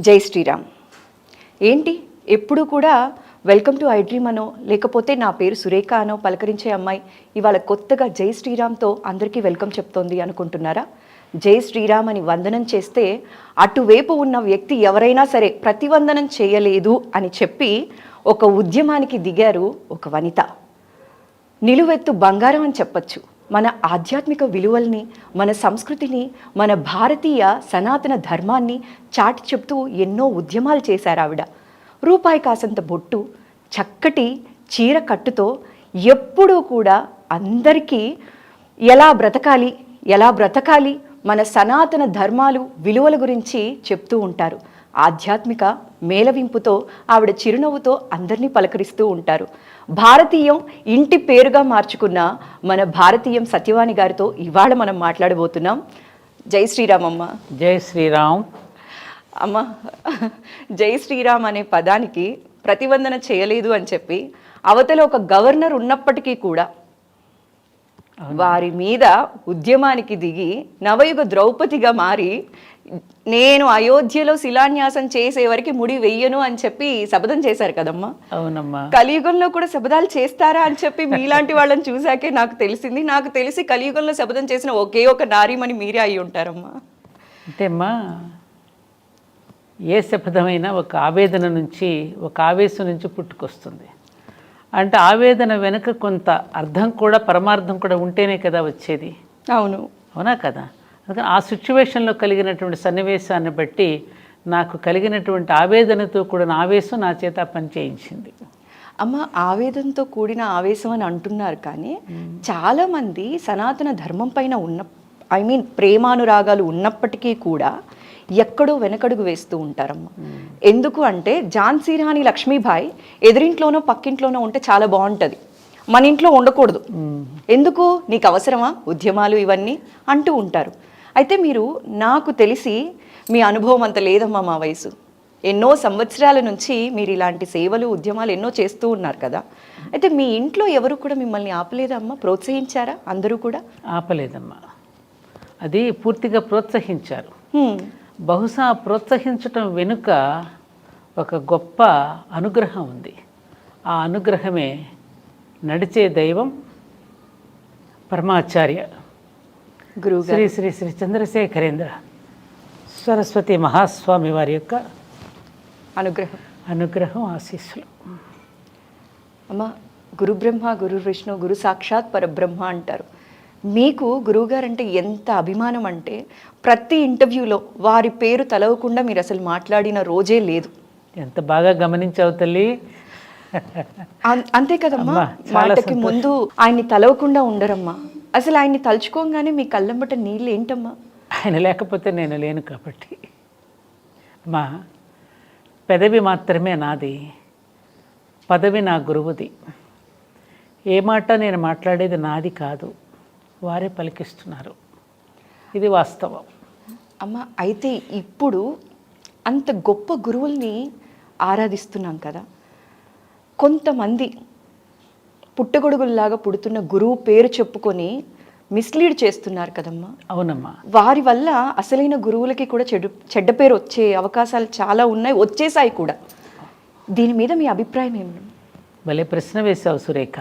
జై శ్రీరామ్. ఏంటి ఎప్పుడు కూడా వెల్కమ్ టు ఐ డ్రీమ్ అనో లేకపోతే నా పేరు సురేఖ అనో పలకరించే అమ్మాయి ఇవాళ కొత్తగా జై శ్రీరామ్తో అందరికీ వెల్కమ్ చెప్తోంది అనుకుంటున్నారా? జై శ్రీరామ్ అని వందనం చేస్తే అటువైపు ఉన్న వ్యక్తి ఎవరైనా సరే ప్రతివందనం చేయలేదు అని చెప్పి ఒక ఉద్యమానికి దిగారు ఒక వనిత. నిలువెత్తు బంగారం అని చెప్పచ్చు. మన ఆధ్యాత్మిక విలువల్ని, మన సంస్కృతిని, మన భారతీయ సనాతన ధర్మాన్ని చాటి చెప్తూ ఎన్నో ఉద్యమాలు చేశారు ఆవిడ. రూపాయి కాసంత బొట్టు, చక్కటి చీర కట్టుతో ఎప్పుడూ కూడా అందరికీ ఎలా బ్రతకాలి మన సనాతన ధర్మాలు విలువల గురించి చెప్తూ ఉంటారు. ఆధ్యాత్మిక మేళవింపుతో ఆవిడ చిరునవ్వుతో అందరినీ పలకరిస్తూ ఉంటారు. భారతీయం ఇంటి పేరుగా మార్చుకున్న మన భారతీయం సత్యవాణి గారితో ఇవాళ మనం మాట్లాడబోతున్నాం. జై శ్రీరామ్ అమ్మ. జై శ్రీరామ్ అమ్మ. జై శ్రీరామ్ అనే పదానికి ప్రతివందన చేయలేదు అని చెప్పి అవతల ఒక గవర్నర్ ఉన్నప్పటికీ కూడా వారి మీద ఉద్యమానికి దిగి నవయుగ ద్రౌపదిగా మారి నేను అయోధ్యలో శిలాన్యాసం చేసే వరకు ముడి వెయ్యను అని చెప్పి శపథం చేశారు కదమ్మా. అవునమ్మా. కలియుగంలో కూడా శపథాలు చేస్తారా అని చెప్పి మీలాంటి వాళ్ళని చూసాకే నాకు తెలిసింది. నాకు తెలిసి కలియుగంలో శపథం చేసిన ఒకే ఒక నారీమణి మీరే అయి ఉంటారమ్మా. అంటేమ్మా, ఏ శపథమైనా ఒక ఆవేదన నుంచి, ఒక ఆవేశం నుంచి పుట్టుకొస్తుంది. అంటే ఆవేదన వెనుక కొంత అర్థం కూడా, పరమార్థం కూడా ఉంటేనే కదా వచ్చేది. అవునా కదా? అందుకని ఆ సిచ్యువేషన్లో కలిగినటువంటి సన్నివేశాన్ని బట్టి నాకు కలిగినటువంటి ఆవేదనతో కూడిన ఆవేశం నా చేత పనిచేయించింది. అమ్మ, ఆవేదనతో కూడిన ఆవేశం అని అంటున్నారు, కానీ చాలామంది సనాతన ధర్మం పైన ప్రేమానురాగాలు ఉన్నప్పటికీ కూడా ఎక్కడో వెనకడుగు వేస్తూ ఉంటారమ్మా. ఎందుకు అంటే ఝాన్సీ రాణి లక్ష్మీబాయి ఎదురింట్లోనో పక్కింట్లోనో ఉంటే చాలా బాగుంటుంది, మన ఇంట్లో ఉండకూడదు. ఎందుకు, నీకు అవసరమా ఉద్యమాలు ఇవన్నీ అంటూ ఉంటారు. అయితే మీరు, నాకు తెలిసి మీ అనుభవం అంత లేదమ్మా, మా వయసు ఎన్నో సంవత్సరాల నుంచి మీరు ఇలాంటి సేవలు ఉద్యమాలు ఎన్నో చేస్తూ ఉన్నారు కదా. అయితే మీ ఇంట్లో ఎవరు కూడా మిమ్మల్ని ఆపలేదమ్మా? ప్రోత్సహించారా? అందరూ కూడా ఆపలేదమ్మా, అది పూర్తిగా ప్రోత్సహించారు. బహుశా ప్రోత్సహించటం వెనుక ఒక గొప్ప అనుగ్రహం ఉంది. ఆ అనుగ్రహమే నడిచే దైవం పరమాచార్య గురువు శ్రీ శ్రీ శ్రీ చంద్రశేఖరేంద్ర సరస్వతి మహాస్వామి వారి యొక్క అనుగ్రహం ఆశీస్సులు. అమ్మ, గురు బ్రహ్మ గురు విష్ణు గురు సాక్షాత్ పరబ్రహ్మ అంటారు. మీకు గురువుగారంటే ఎంత అభిమానం అంటే ప్రతి ఇంటర్వ్యూలో వారి పేరు తలవకుండా మీరు అసలు మాట్లాడిన రోజే లేదు. ఎంత బాగా గమనించావు తల్లి. అంతే కదమ్మా, మాటకి ముందు ఆయన్ని తలవకుండా ఉండరమ్మా. అసలు ఆయన్ని తలుచుకోగానే మీ కళ్ళంబట నీళ్ళు ఏంటమ్మా? ఆయన లేకపోతే నేను లేను కాబట్టి. అమ్మా, పెదవి మాత్రమే నాది, పదవి నా గురువుది. ఏ మాట నేను మాట్లాడేది నాది కాదు, వారే పలికిస్తున్నారు. ఇది వాస్తవం. అమ్మ, అయితే ఇప్పుడు అంత గొప్ప గురువుల్ని ఆరాధిస్తున్నాం కదా, కొంతమంది పుట్టగొడుగుల్లాగా పుడుతున్న గురువు పేరు చెప్పుకొని మిస్లీడ్ చేస్తున్నారు కదమ్మా. అవునమ్మా. వారి వల్ల అసలైన గురువులకి కూడా చెడ్డ పేరు వచ్చే అవకాశాలు చాలా ఉన్నాయి, వచ్చేసాయి కూడా. దీని మీద మీ అభిప్రాయం ఏమి? భలే ప్రశ్న వేశావు సురేఖ.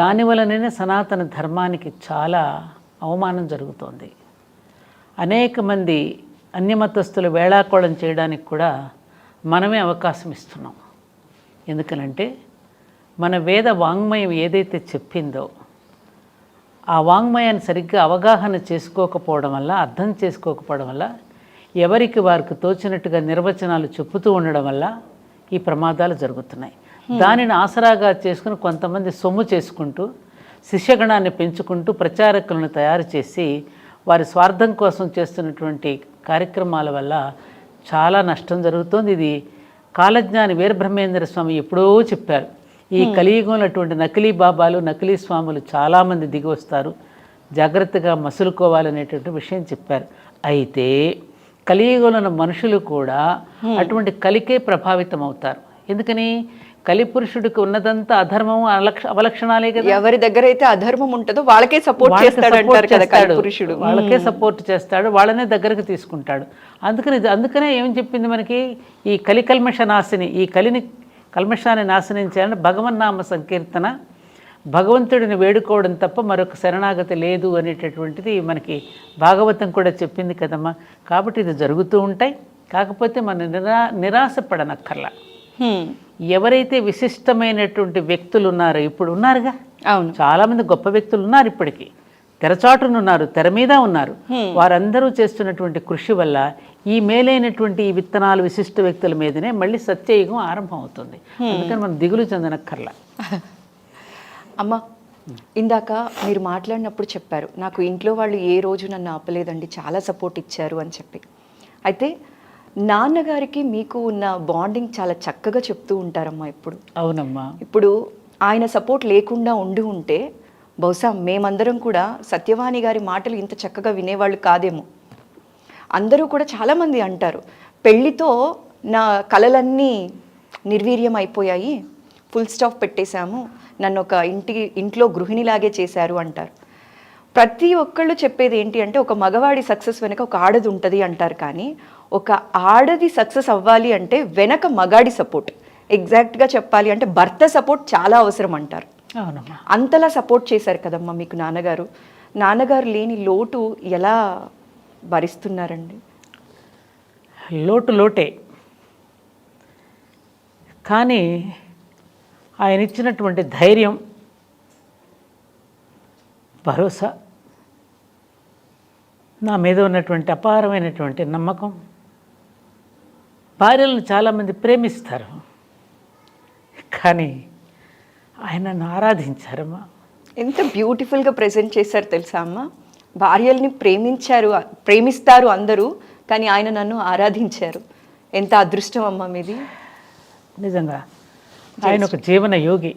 దానివలననే సనాతన ధర్మానికి చాలా అవమానం జరుగుతోంది. అనేక మంది అన్యమతస్థులు వేళాకోళం చేయడానికి కూడా మనమే అవకాశం ఇస్తున్నాం. ఎందుకనంటే మన వేద వాంగ్మయం ఏదైతే చెప్పిందో ఆ వాంగ్మయాన్ని సరిగ్గా అవగాహన చేసుకోకపోవడం వల్ల, అర్థం చేసుకోకపోవడం వల్ల, ఎవరికి వారికి తోచినట్టుగా నిర్వచనాలు చెప్పుతూ ఉండడం వల్ల ఈ ప్రమాదాలు జరుగుతున్నాయి. దానిని ఆసరాగా చేసుకుని కొంతమంది సొమ్ము చేసుకుంటూ, శిష్యగణాన్ని పెంచుకుంటూ, ప్రచారకులను తయారు చేసి వారి స్వార్థం కోసం చేస్తున్నటువంటి కార్యక్రమాల వల్ల చాలా నష్టం జరుగుతోంది. ఇది కాలజ్ఞాని వీరబ్రహ్మేంద్ర స్వామి ఎప్పుడో చెప్పారు. ఈ కలియుగంలో అటువంటి నకిలీ బాబాలు, నకిలీ స్వాములు చాలామంది దిగి వస్తారు, జాగ్రత్తగా మసులుకోవాలనేటువంటి విషయం చెప్పారు. అయితే కలియుగంలో ఉన్న మనుషులు కూడా అటువంటి కలికే ప్రభావితం అవుతారు. ఎందుకని? కలిపురుషుడికి ఉన్నదంతా అధర్మం అవలక్షణాలే కదా. ఎవరి దగ్గర అయితే అధర్మం ఉంటుందో వాళ్ళకే సపోర్ట్ చేస్తాడు అంటారు కదా కలిపురుషుడు. వాళ్ళకే సపోర్ట్ చేస్తాడు, వాళ్ళనే దగ్గరకు తీసుకుంటాడు. అందుకనే ఏం చెప్పింది మనకి, ఈ కల్మష నాశిని, ఈ కల్మషాన్ని నాశనం చేయాలని భగవన్నామ సంకీర్తన, భగవంతుడిని వేడుకోవడం తప్ప మరొక శరణాగతి లేదు అనేటటువంటిది మనకి భాగవతం కూడా చెప్పింది కదమ్మా. కాబట్టి ఇది జరుగుతూ ఉంటాయి. కాకపోతే మనం నిరాశపడనక్కర్లా. ఎవరైతే విశిష్టమైనటువంటి వ్యక్తులు ఉన్నారో, ఇప్పుడు ఉన్నారుగా, అవును, చాలామంది గొప్ప వ్యక్తులు ఉన్నారు, ఇప్పటికీ తెరచాటునున్నారు, తెర మీద ఉన్నారు. వారందరూ చేస్తున్నటువంటి కృషి వల్ల ఈ మేలైనటువంటి ఈ విత్తనాలు విశిష్ట వ్యక్తుల మీదనే మళ్ళీ సత్యయుగం ఆరంభం అవుతుంది. అందుకని మనం దిగులు చెందనక్కర్లా. అమ్మ, ఇందాక మీరు మాట్లాడినప్పుడు చెప్పారు, నాకు ఇంట్లో వాళ్ళు ఏ రోజు నన్ను ఆపలేదండి, చాలా సపోర్ట్ ఇచ్చారు అని చెప్పి. అయితే నాన్నగారికి మీకు ఉన్న బాండింగ్ చాలా చక్కగా చెప్తూ ఉంటారమ్మా ఇప్పుడు. అవునమ్మా. ఇప్పుడు ఆయన సపోర్ట్ లేకుండా ఉంటే బహుశా మేమందరం కూడా సత్యవాణి గారి మాటలు ఇంత చక్కగా వినేవాళ్ళు కాదేమో. అందరూ కూడా చాలామంది అంటారు, పెళ్ళితో నా కలలన్నీ నిర్వీర్యం అయిపోయాయి, ఫుల్ స్టాప్ పెట్టేశాము, నన్ను ఒక ఇంట్లో గృహిణిలాగే చేశారు అంటారు. ప్రతి ఒక్కళ్ళు చెప్పేది ఏంటి అంటే, ఒక మగవాడి సక్సెస్ వెనక ఒక ఆడది ఉంటుంది అంటారు. కానీ ఒక ఆడది సక్సెస్ అవ్వాలి అంటే వెనక మగాడి సపోర్ట్, ఎగ్జాక్ట్గా చెప్పాలి అంటే భర్త సపోర్ట్ చాలా అవసరం అంటారు. అవునమ్మా. అంతలా సపోర్ట్ చేశారు కదమ్మా మీకు నాన్నగారు. నాన్నగారు లేని లోటు ఎలా భరిస్తున్నారండి? లోటే, కానీ ఆయన ఇచ్చినటువంటి ధైర్యం, భరోసా, నా మీద ఉన్నటువంటి అపారమైనటువంటి నమ్మకం. భార్యలను చాలామంది ప్రేమిస్తారు, కానీ ఆయనను ఆరాధించారమ్మా. ఎంత బ్యూటిఫుల్గా ప్రజెంట్ చేశారు తెలుసా అమ్మ. భార్యల్ని ప్రేమిస్తారు అందరూ, కానీ ఆయన నన్ను ఆరాధించారు. ఎంత అదృష్టం అమ్మ మీది. నిజంగా ఆయన ఒక జీవన యోగి.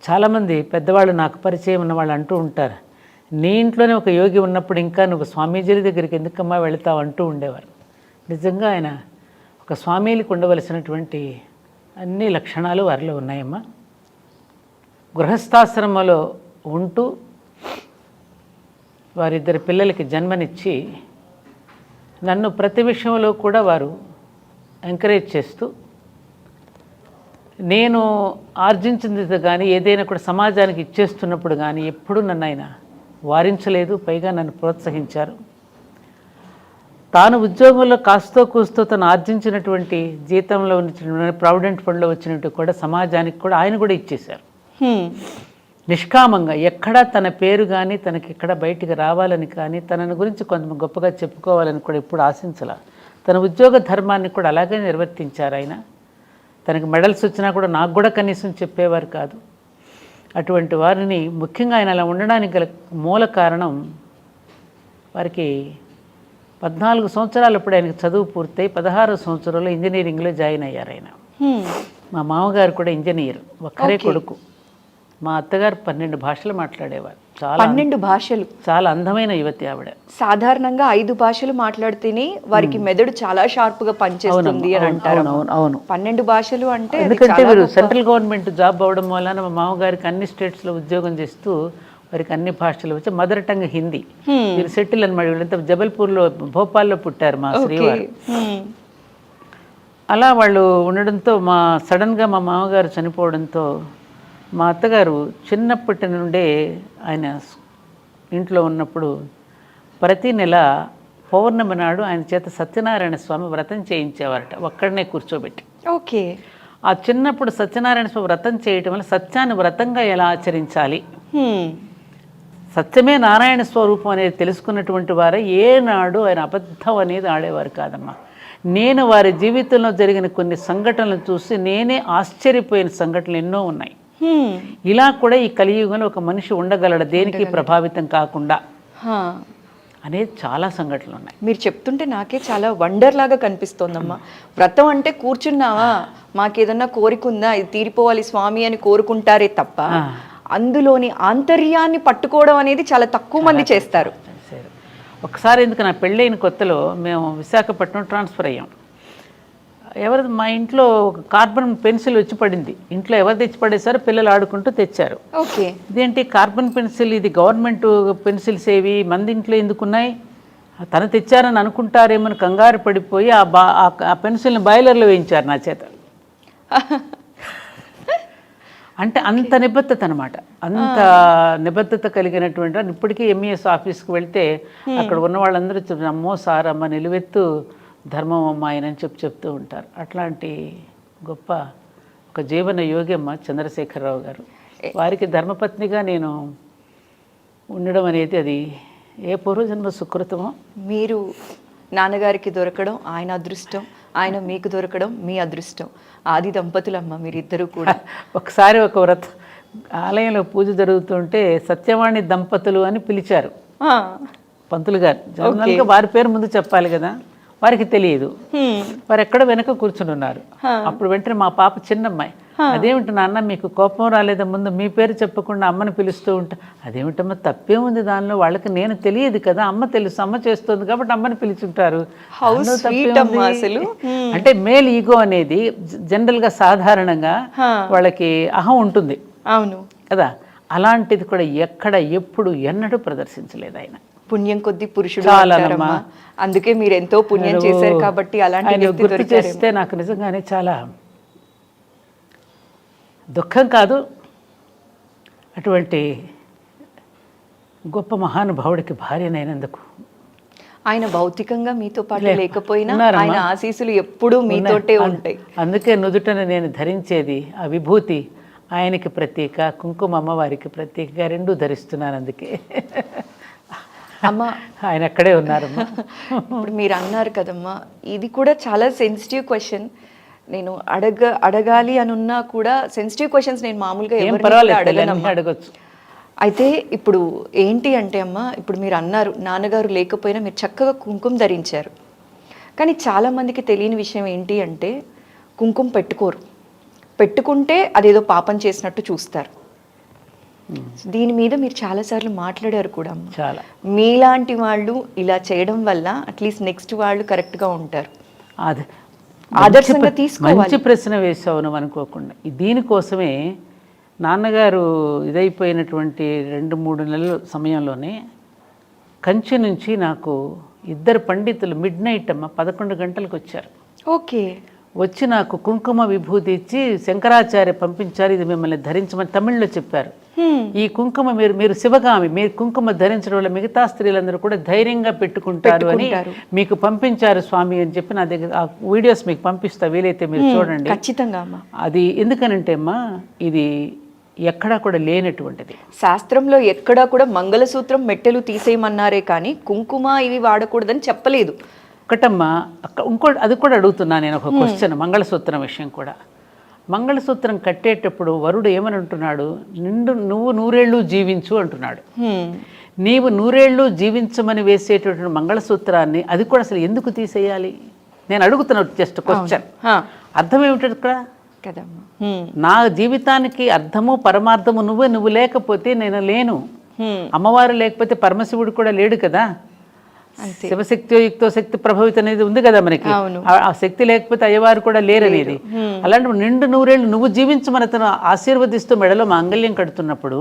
చాలామంది పెద్దవాళ్ళు, నాకు పరిచయం ఉన్న వాళ్ళు అంటూ ఉంటారు, నీ ఇంట్లోనే ఒక యోగి ఉన్నప్పుడు ఇంకా నువ్వు స్వామీజీల దగ్గరికి ఎందుకమ్మా వెళతావు అంటూ ఉండేవారు. నిజంగా ఆయన ఒక స్వామీలకు ఉండవలసినటువంటి అన్ని లక్షణాలు వారిలో ఉన్నాయమ్మా. గృహస్థాశ్రమంలో ఉంటూ వారిద్దరి పిల్లలకి జన్మనిచ్చి నన్ను ప్రతి విషయంలో కూడా వారు ఎంకరేజ్ చేస్తూ, నేను ఆర్జించింది కానీ ఏదైనా కూడా సమాజానికి ఇచ్చేస్తున్నప్పుడు కానీ ఎప్పుడూ నన్ను ఆయన వారించలేదు, పైగా నన్ను ప్రోత్సహించారు. తాను ఉద్యోగంలో కాస్తో కూస్తో తను ఆర్జించినటువంటి జీతంలో ఉన్న ప్రావిడెంట్ ఫండ్లో వచ్చినట్టు కూడా సమాజానికి కూడా ఆయన కూడా ఇచ్చేశారు. నిష్కామంగా, ఎక్కడా తన పేరు కానీ తనకి ఎక్కడ బయటికి రావాలని కానీ తనని గురించి కొంత గొప్పగా చెప్పుకోవాలని కూడా ఎప్పుడు ఆశించాల. తన ఉద్యోగ ధర్మాన్ని కూడా అలాగే నిర్వర్తించారు ఆయన. తనకి మెడల్స్ వచ్చినా కూడా నాకు కూడా కనీసం చెప్పేవారు కాదు. అటువంటి వారిని, ముఖ్యంగా ఆయన అలా ఉండడానికి గల మూల కారణం, వారికి 14 సంవత్సరాలు అప్పుడు ఆయనకి చదువు పూర్తయి 16 సంవత్సరంలో ఇంజనీరింగ్లో జాయిన్ అయ్యారు ఆయన. మా మామగారు కూడా ఇంజనీర్, ఒక్కరే కొడుకు. మా అత్తగారు 12 భాషలు మాట్లాడేవారు. 12 భాషలు. చాలా అందమైన యువతి ఆవిడ. సాధారణంగా 5 భాషలు మాట్లాడితేనే వారికి మెదడు చాలా షార్ప్ గా పనిచేస్తుంది అని అంటారు. అవును. 12 భాషలు అంటే, ఎందుకంటే వీరు సెంట్రల్ గవర్నమెంట్ జాబ్ అవ్వడం వలన మా మామగారికి అన్ని స్టేట్స్లో ఉద్యోగం చేస్తూ వారికి అన్ని భాషలు వచ్చి, మదర్ టంగ్ హిందీ. వీరు సెటిల్ అనమాట. వీళ్ళంతా జబల్పూర్లో, భోపాల్లో పుట్టారు మా శ్రీవారు. అలా వాళ్ళు ఉండడంతో సడన్గా మా మామగారు చనిపోవడంతో మా అత్తగారు చిన్నప్పటి నుండే ఆయన ఇంట్లో ఉన్నప్పుడు ప్రతి నెల పౌర్ణమి నాడు ఆయన చేత సత్యనారాయణ స్వామి వ్రతం చేయించేవారట, ఒక్కడనే కూర్చోబెట్టి. ఓకే. ఆ చిన్నప్పుడు సత్యనారాయణ స్వామి వ్రతం చేయటం వల్ల సత్యాన్ని వ్రతంగా ఎలా ఆచరించాలి, సత్యమే నారాయణ స్వరూపం అనేది తెలుసుకున్నటువంటి వారే ఏనాడు ఆయన అబద్ధం అనేది ఆడేవారు కాదమ్మా. నేను వారి జీవితంలో జరిగిన కొన్ని సంఘటనలు చూసి నేనే ఆశ్చర్యపోయిన సంఘటనలు ఎన్నో ఉన్నాయి. ఇలా కూడా ఈ కలియుగంలో ఒక మనిషి ఉండగలడు దేనికి ప్రభావితం కాకుండా అనేది చాలా సంఘటనలు ఉన్నాయి. మీరు చెప్తుంటే నాకే చాలా వండర్ లాగా కనిపిస్తోందమ్మా. వ్రతం అంటే కూర్చున్నావా, మాకేదన్నా కోరిక ఉందా, ఇది తీరిపోవాలి స్వామి అని కోరుకుంటారే తప్ప అందులోని ఆంతర్యాన్ని పట్టుకోవడం అనేది చాలా తక్కువ మంది చేస్తారు. ఒకసారి ఎందుకు, నా పెళ్ళైన కొత్తలో మేము విశాఖపట్నం ట్రాన్స్ఫర్ అయ్యాం. ఎవరిది మా ఇంట్లో ఒక కార్బన్ పెన్సిల్ వచ్చి పడింది. ఇంట్లో ఎవరు తెచ్చి పడేసారో పిల్లలు ఆడుకుంటూ తెచ్చారు. ఓకే. ఇదేంటి కార్బన్ పెన్సిల్, ఇది గవర్నమెంట్ పెన్సిల్స్ ఏవి మంది ఇంట్లో ఎందుకున్నాయి, తను తెచ్చారని అనుకుంటారేమని కంగారు పడిపోయి ఆ పెన్సిల్ని బాయిలర్లో వేయించారు నా చేత. అంటే అంత నిబద్ధత అనమాట, అంత నిబద్ధత కలిగినటువంటి. ఇప్పటికీ ఎంఈఎస్ ఆఫీస్కి వెళ్తే అక్కడ ఉన్న వాళ్ళందరూ అమ్మో సార్ అమ్మ నిలువెత్తు ధర్మం అమ్మ ఆయన అని చెప్తూ ఉంటారు. అట్లాంటి గొప్ప ఒక జీవన యోగి అమ్మ చంద్రశేఖరరావు గారు. వారికి ధర్మపత్నిగా నేను ఉండడం అనేది అది ఏ పూర్వజన్మ సుకృతమో. మీరు నాన్నగారికి దొరకడం ఆయన అదృష్టం, ఆయన మీకు దొరకడం మీ అదృష్టం. ఆది దంపతులమ్మ మీరిద్దరూ కూడా. ఒకసారి ఒక ఆలయంలో పూజ జరుగుతుంటే సత్యవాణి దంపతులు అని పిలిచారు పంతులు గారు. జనరల్గా వారి పేరు ముందు చెప్పాలి కదా, వారికి తెలియదు. వారు ఎక్కడ వెనక కూర్చుని ఉన్నారు. అప్పుడు వెంటనే మా పాప చిన్నమ్మాయి, అదేమిటి నాన్న మీకు కోపం రాలేదా, ముందు మీ పేరు చెప్పకుండా అమ్మని పిలుస్తూ ఉంటా. అదేమిటమ్మా తప్పే ఉంది దానిలో, వాళ్ళకి నేను తెలియదు కదా, అమ్మ తెలుసు, అమ్మ చేస్తుంది కాబట్టి అమ్మని పిలుచుంటారు. అంటే మేల్ ఈగో అనేది జనరల్గా సాధారణంగా వాళ్ళకి అహం ఉంటుంది. అవును కదా, అలాంటిది కూడా ఎక్కడ ఎప్పుడు ఎన్నడూ ప్రదర్శించలేదు ఆయన. పుణ్యం కొద్ది పురుషుడు అంటారమ్మా, అందుకే మీరు ఎంతో పుణ్యం చేశారు కాబట్టి అలాంటి గుర్తు చేస్తే నాకు నిజంగానే చాలా దుఃఖం కాదు, అటువంటి గొప్ప మహానుభావుడికి భార్యనైనందుకు. ఆయన భౌతికంగా మీతో పాటు లేకపోయినా ఆయన ఆశీస్సులు ఎప్పుడూ మీతోటే ఉంటాయి. అందుకే నుదుటన నేను ధరించేది ఆ విభూతి ఆయనకి ప్రతీక, కుంకుమ అమ్మవారికి ప్రతీకగా రెండూ ధరిస్తున్నాను. అందుకే అమ్మ ఆయన అక్కడే ఉన్నారమ్మా. ఇప్పుడు మీరు అన్నారు కదమ్మా, ఇది కూడా చాలా సెన్సిటివ్ క్వశ్చన్. నేను అడగాలి అని ఉన్నా కూడా సెన్సిటివ్ క్వశ్చన్స్ నేను మామూలుగా అడగొచ్చు. అయితే ఇప్పుడు ఏంటి అంటే అమ్మ, ఇప్పుడు మీరు అన్నారు నాన్నగారు లేకపోయినా మీరు చక్కగా కుంకుమ ధరించారు. కానీ చాలామందికి తెలియని విషయం ఏంటి అంటే కుంకుమ పెట్టుకోరు, పెట్టుకుంటే అదేదో పాపం చేసినట్టు చూస్తారు. దీని మీద మీరు చాలాసార్లు మాట్లాడారు కూడా. చాలా మీలాంటి వాళ్ళు ఇలా చేయడం వల్ల అట్లీస్ట్ నెక్స్ట్ వాళ్ళు కరెక్ట్గా ఉంటారు. అది ఆదర్శంగా తీసుకోవాలి. మంచి ప్రశ్న వేసావు నువ్వు అనుకోకుండా. దీనికోసమే నాన్నగారు ఇదైపోయినటువంటి 2-3 నెలల సమయంలోనే కంచి నుంచి నాకు 2 పండితులు మిడ్ నైట్ అమ్మ 11 గంటలకు వచ్చారు. ఓకే. వచ్చి నాకు కుంకుమ విభూతి ఇచ్చి శంకరాచార్య పంపించారు, ఇది మిమ్మల్ని ధరించమని తమిళ్లో చెప్పారు. ఈ కుంకుమ మీరు శివగామి, మీరు కుంకుమ ధరించడం వల్ల మిగతా స్త్రీలందరూ కూడా ధైర్యంగా పెట్టుకుంటారు అని మీకు పంపించారు స్వామి అని చెప్పి నా దగ్గర ఆ వీడియోస్ మీకు పంపిస్తా, వీలైతే మీరు చూడండి ఖచ్చితంగా. అది ఎందుకనంటే అమ్మా, ఇది ఎక్కడా కూడా లేనటువంటిది. శాస్త్రంలో ఎక్కడా కూడా మంగళసూత్రం మెట్టెలు తీసేయమన్నారే కానీ కుంకుమ ఇవి వాడకూడదని చెప్పలేదు. ఒకటమ్మా, ఇంకోటి అది కూడా అడుగుతున్నా నేను ఒక క్వశ్చన్. మంగళసూత్రం విషయం కూడా, మంగళసూత్రం కట్టేటప్పుడు వరుడు ఏమని అంటున్నాడు, నువ్వు 100 ఏళ్ళు జీవించు అంటున్నాడు. నీవు 100 ఏళ్ళు జీవించమని వేసేటటువంటి మంగళసూత్రాన్ని అది కూడా అసలు ఎందుకు తీసేయాలి నేను అడుగుతున్నాను. Just question. అర్థం ఏమిటి ఇక్కడ కదమ్మా? నా జీవితానికి అర్థము పరమార్థము నువ్వు లేకపోతే నేను లేను. అమ్మవారు లేకపోతే పరమశివుడు కూడా లేడు కదా. శివశక్తియో యుక్తో శక్తి ప్రభావితం అనేది ఉంది కదా మనకి. ఆ శక్తి లేకపోతే అయ్యవారు కూడా లేరనేది. అలాంటి 100 ఏళ్ళు నువ్వు జీవించమని తను ఆశీర్వదిస్తూ మెడలో మాంగళ్యం కడుతున్నప్పుడు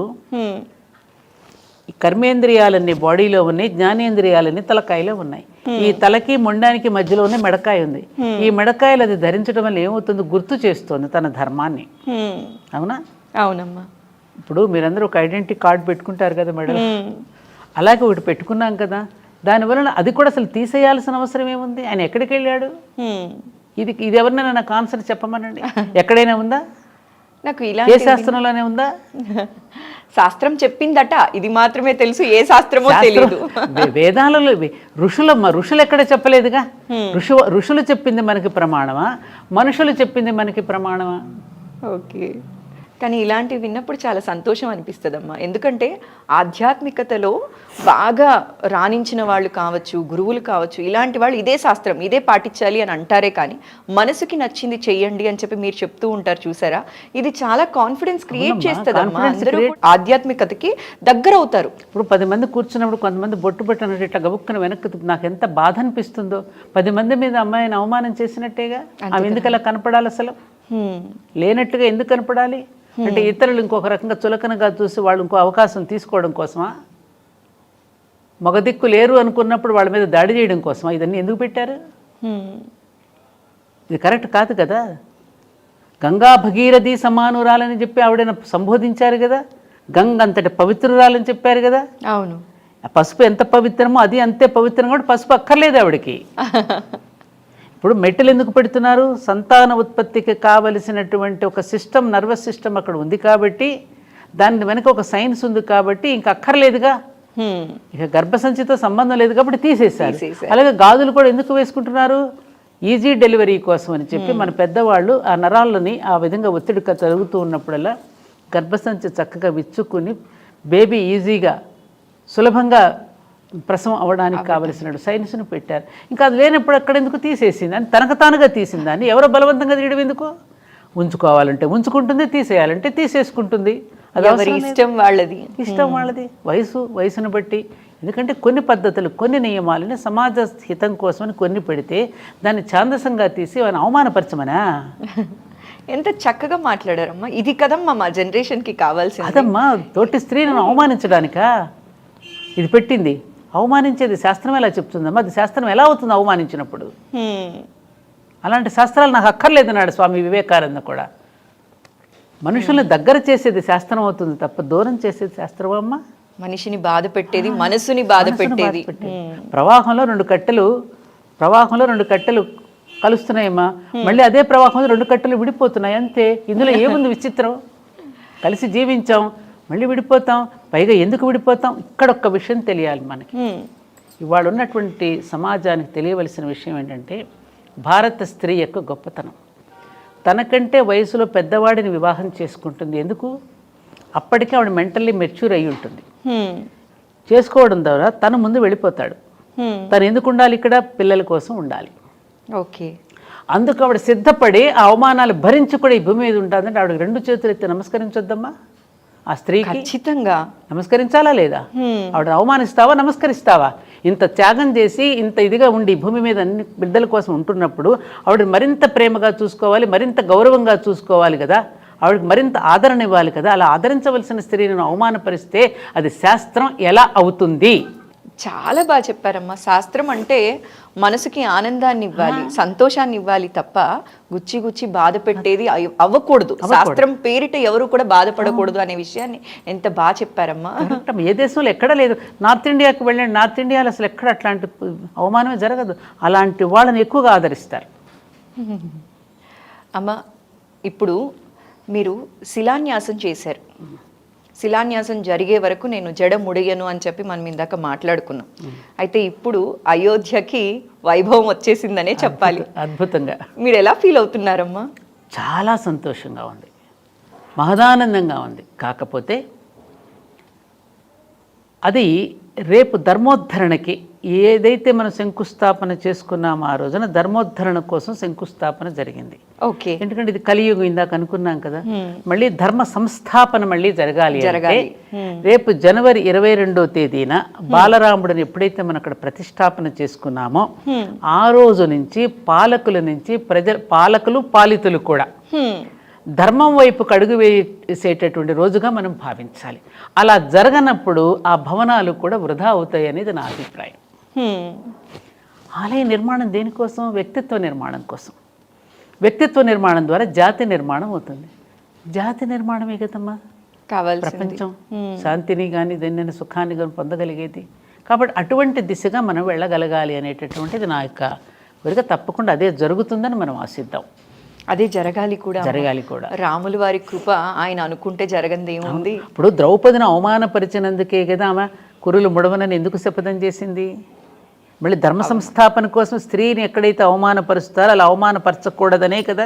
ఈ కర్మేంద్రియాలన్నీ బాడీలో ఉన్నాయి, జ్ఞానేంద్రియాలన్నీ తలకాయలో ఉన్నాయి. ఈ తలకి మొండానికి మధ్యలోనే మెడకాయ ఉంది. ఈ మెడకాయలు అది ధరించడం వల్ల ఏమవుతుంది, గుర్తు చేస్తోంది తన ధర్మాన్ని. అవునా? అవునమ్మా. ఇప్పుడు మీరందరూ ఒక ఐడెంటిటీ కార్డు పెట్టుకుంటారు కదా మెడలో, అలాగే ఒకటి పెట్టుకున్నాం కదా, దానివల్ల అది కూడా అసలు తీసేయాల్సిన అవసరం ఏముంది? ఆయన ఎక్కడికి వెళ్ళాడు? ఇది ఎవరినైనా నాకు ఆన్సర్ చెప్పమనండి. ఎక్కడైనా ఉందా? నాకు ఇలా ఏ శాస్త్రంలోనే ఉందా? శాస్త్రం చెప్పిందట, ఇది మాత్రమే తెలుసు, ఏ శాస్త్రమో తెలియదు. వేదాలలో ఋషులు ఎక్కడ చెప్పలేదుగా. ఋషులు చెప్పింది మనకి ప్రమాణమా, మనుషులు చెప్పింది మనకి ప్రమాణమా? ఓకే. కానీ ఇలాంటివి విన్నప్పుడు చాలా సంతోషం అనిపిస్తుందమ్మా. ఎందుకంటే ఆధ్యాత్మికతలో బాగా రాణించిన వాళ్ళు కావచ్చు, గురువులు కావచ్చు, ఇలాంటి వాళ్ళు ఇదే శాస్త్రం ఇదే పాటించాలి అని అంటారే కానీ మనసుకి నచ్చింది చెయ్యండి అని చెప్పి మీరు చెప్తూ ఉంటారు చూసారా, ఇది చాలా కాన్ఫిడెన్స్ క్రియేట్ చేస్తుందమ్మా. అందరూ ఆధ్యాత్మికతకి దగ్గర అవుతారు. ఇప్పుడు 10 మంది కూర్చున్నప్పుడు కొంతమంది బొట్టు పెట్టినట్టు ఇట్లా గబుక్కున వెనక్కి నాకు ఎంత బాధ అనిపిస్తుందో. 10 మంది మీద అమ్మాయిని అవమానం చేసినట్టేగా. ఆమె ఎందుకు అలా కనపడాలి అసలు? లేనట్టుగా ఎందుకు కనపడాలి అంటే ఇతరులు ఇంకొక రకంగా చులకనగా చూసి వాళ్ళు ఇంకో అవకాశం తీసుకోవడం కోసమా? మగదిక్కు లేరు అనుకున్నప్పుడు వాళ్ళ మీద దాడి చేయడం కోసమా ఇదన్నీ ఎందుకు పెట్టారు? ఇది కరెక్ట్ కాదు కదా. గంగా భగీరథి సమానురాలని చెప్పి ఆవిడని సంబోధించారు కదా. గంగ అంతటి పవిత్రురాలని చెప్పారు కదా. అవును. పసుపు ఎంత పవిత్రమో అది అంతే పవిత్రం కూడా పసుపు అక్కర్లేదు ఆవిడకి. ఇప్పుడు మెట్టెలు ఎందుకు పెడుతున్నారు? సంతాన ఉత్పత్తికి కావలసినటువంటి ఒక సిస్టమ్, నర్వస్ సిస్టమ్ అక్కడ ఉంది కాబట్టి, దాని వెనక ఒక సైన్స్ ఉంది కాబట్టి ఇంక అక్కర్లేదుగా. ఇక గర్భసంచితో సంబంధం లేదు కాబట్టి తీసేశారు. అలాగే గాజులు కూడా ఎందుకు వేసుకుంటున్నారు? ఈజీ డెలివరీ కోసం అని చెప్పి మన పెద్దవాళ్ళు ఆ నరాలని ఆ విధంగా ఒత్తిడి జరుగుతూ ఉన్నప్పుడల్లా గర్భసంచి చక్కగా విచ్చుకుని బేబీ ఈజీగా సులభంగా ప్రసవం అవ్వడానికి కావలసిన సైన్స్ను పెట్టారు. ఇంకా అది లేనప్పుడు అక్కడ ఎందుకు తీసేసింది అని తనకు తానుగా తీసిందాన్ని ఎవరో బలవంతంగా తీయడం ఎందుకు? ఉంచుకోవాలంటే ఉంచుకుంటుంది, తీసేయాలంటే తీసేసుకుంటుంది. అది ఇష్టం వాళ్ళది, ఇష్టం వాళ్ళది. వయసును బట్టి. ఎందుకంటే కొన్ని పద్ధతులు, కొన్ని నియమాలని సమాజ హితం కోసమని కొన్ని పెడితే దాన్ని ఛాందసంగా తీసి వాడిని అవమానపరచమనా? ఎంత చక్కగా మాట్లాడారమ్మా. ఇది కదమ్మా మా జనరేషన్కి కావాల్సింది. అదమ్మా తోటి స్త్రీని అవమానించడానికా ఇది పెట్టింది? అవమానించేది శాస్త్రం ఎలా చెప్తుందమ్మా? అది శాస్త్రం ఎలా అవుతుంది అవమానించినప్పుడు? అలాంటి శాస్త్రాలు నాకు అక్కర్లేదన్నాడు స్వామి వివేకానంద కూడా. మనుషుల్ని దగ్గర చేసేది శాస్త్రం అవుతుంది తప్ప దూరం చేసేది శాస్త్రం అమ్మా. మనిషిని బాధ పెట్టేది, మనసుని బాధ పెట్టేది. ప్రవాహంలో రెండు కట్టెలు కలుస్తున్నాయమ్మా, మళ్ళీ అదే ప్రవాహంలో 2 కట్టెలు విడిపోతున్నాయి అంతే. ఇందులో ఏముంది విచిత్రం? కలిసి జీవించాం, మళ్ళీ విడిపోతాం. పైగా ఎందుకు విడిపోతాం? ఇక్కడ ఒక్క విషయం తెలియాలి మనకి. ఇవాళ ఉన్నటువంటి సమాజానికి తెలియవలసిన విషయం ఏంటంటే భారత స్త్రీ యొక్క గొప్పతనం. తనకంటే వయసులో పెద్దవాడిని వివాహం చేసుకుంటుంది. ఎందుకు? అప్పటికే ఆవిడ మెంటల్లీ మెచ్యూర్ అయి ఉంటుంది. చేసుకోవడం ద్వారా తను ముందు వెళ్ళిపోతాడు. తను ఎందుకు ఉండాలి ఇక్కడ? పిల్లల కోసం ఉండాలి. ఓకే. అందుకు ఆవిడ సిద్ధపడి ఆ అవమానాలు భరించి కూడా ఈ భూమి మీద ఉంటుందంటే ఆవిడ 2 చేతులు ఎత్తి నమస్కరించొద్దమ్మా. ఆ స్త్రీకి ఖచ్చితంగా నమస్కరించాలా లేదా? ఆవిడ అవమానిస్తావా, నమస్కరిస్తావా? ఇంత త్యాగం చేసి ఇంత ఇదిగా ఉండి భూమి మీద అన్ని బిడ్డల కోసం ఉంటున్నప్పుడు ఆవిడ మరింత ప్రేమగా చూసుకోవాలి, మరింత గౌరవంగా చూసుకోవాలి కదా. ఆవిడకి మరింత ఆదరణ ఇవ్వాలి కదా. అలా ఆదరించవలసిన స్త్రీని అవమానపరిస్తే అది శాస్త్రం ఎలా అవుతుంది? చాలా బాగా చెప్పారమ్మా. శాస్త్రం అంటే మనసుకి ఆనందాన్ని ఇవ్వాలి, సంతోషాన్ని ఇవ్వాలి తప్ప గుచ్చి గుచ్చి బాధ పెట్టేది అవ్వకూడదు. శాస్త్రం పేరిట ఎవరు కూడా బాధపడకూడదు అనే విషయాన్ని ఎంత బాగా చెప్పారమ్మా. ఏ దేశంలో ఎక్కడ లేదు. నార్త్ ఇండియాకి వెళ్ళండి, నార్త్ ఇండియాలో అసలు ఎక్కడ అట్లాంటి అవమానమే జరగదు. అలాంటి వాళ్ళని ఎక్కువగా ఆదరిస్తారు. అమ్మ, ఇప్పుడు మీరు శిలాన్యాసం చేశారు. శిలాన్యాసం జరిగే వరకు నేను జడ ముడియను అని చెప్పి మనం ఇందాక మాట్లాడుకున్నాం. అయితే ఇప్పుడు అయోధ్యకి వైభవం వచ్చేసిందనే చెప్పాలి. అద్భుతంగా. మీరు ఎలా ఫీల్ అవుతున్నారమ్మా? చాలా సంతోషంగా ఉంది, మహదానందంగా ఉంది. కాకపోతే అది రేపు ధర్మోద్ధరణకి ఏదైతే మనం శంకుస్థాపన చేసుకున్నామో ఆ రోజున ధర్మోద్ధరణ కోసం శంకుస్థాపన జరిగింది. ఓకే. ఎందుకంటే ఇది కలియుగం ఇందాక అనుకున్నాం కదా. మళ్ళీ ధర్మ సంస్థాపన మళ్ళీ జరగాలి. రేపు జనవరి 22వ తేదీన బాలరాముడిని ఎప్పుడైతే మనం అక్కడ ప్రతిష్టాపన చేసుకున్నామో ఆ రోజు నుంచి పాలకుల నుంచి పాలకులు పాలితులు కూడా ధర్మం వైపుకు అడుగు వేసేటటువంటి రోజుగా మనం భావించాలి. అలా జరగనప్పుడు ఆ భవనాలు కూడా వృధా అవుతాయి అనేది నా అభిప్రాయం. ఆలయ నిర్మాణం దేనికోసం? వ్యక్తిత్వ నిర్మాణం కోసం. వ్యక్తిత్వ నిర్మాణం ద్వారా జాతి నిర్మాణం అవుతుంది. జాతి నిర్మాణమే కదమ్మా కావాలి. ప్రపంచం శాంతిని కానీ దేన్నైనా సుఖాన్ని కానీ పొందగలిగేది. కాబట్టి అటువంటి దిశగా మనం వెళ్ళగలగాలి అనేటటువంటిది నా యొక్క కోరిక. తప్పకుండా అదే జరుగుతుందని మనం ఆశిద్దాం. అదే జరగాలి కూడా. రాములు వారి కృప ఆయన అనుకుంటే జరగంది ఏముంది? ఇప్పుడు ద్రౌపదిని అవమానపరిచినందుకే కదా ఆమె కురులు ముడవనని ఎందుకు శపథం చేసింది? మళ్ళీ ధర్మ సంస్థాపన కోసం స్త్రీని ఎక్కడైతే అవమానపరుస్తారో అలా అవమానపరచకూడదనే కదా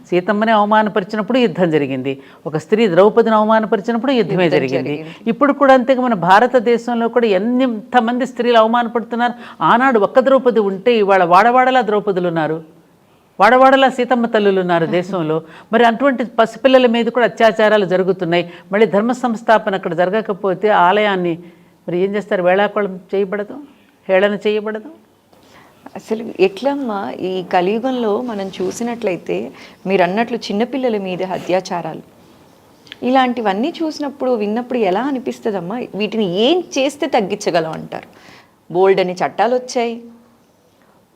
సీతమ్మని అవమానపరిచినప్పుడు యుద్ధం జరిగింది, ఒక స్త్రీ ద్రౌపదిని అవమానపరిచినప్పుడు యుద్ధమే జరిగింది. ఇప్పుడు కూడా అంతే. మన భారతదేశంలో కూడా ఎంతమంది స్త్రీలు అవమానపడుతున్నారు. ఆనాడు ఒక్క ద్రౌపది ఉంటే ఇవాళ వాడవాడలా ద్రౌపదులు ఉన్నారు, వాడవాడలా సీతమ్మ తల్లులు ఉన్నారు దేశంలో. మరి అటువంటి పసిపిల్లల మీద కూడా అత్యాచారాలు జరుగుతున్నాయి. మళ్ళీ ధర్మ సంస్థాపన అక్కడ జరగకపోతే ఆలయాన్ని మరి ఏం చేస్తారు? వేళాకోళం చేయబడదు, హేళన చేయబడదు. అసలు ఎట్లమ్మా ఈ కలియుగంలో మనం చూసినట్లయితే మీరు అన్నట్లు చిన్నపిల్లల మీద అత్యాచారాలు ఇలాంటివన్నీ చూసినప్పుడు విన్నప్పుడు ఎలా అనిపిస్తుందమ్మా? వీటిని ఏం చేస్తే తగ్గించగలం అంటారు? బోల్డ్ అని చట్టాలు వచ్చాయి,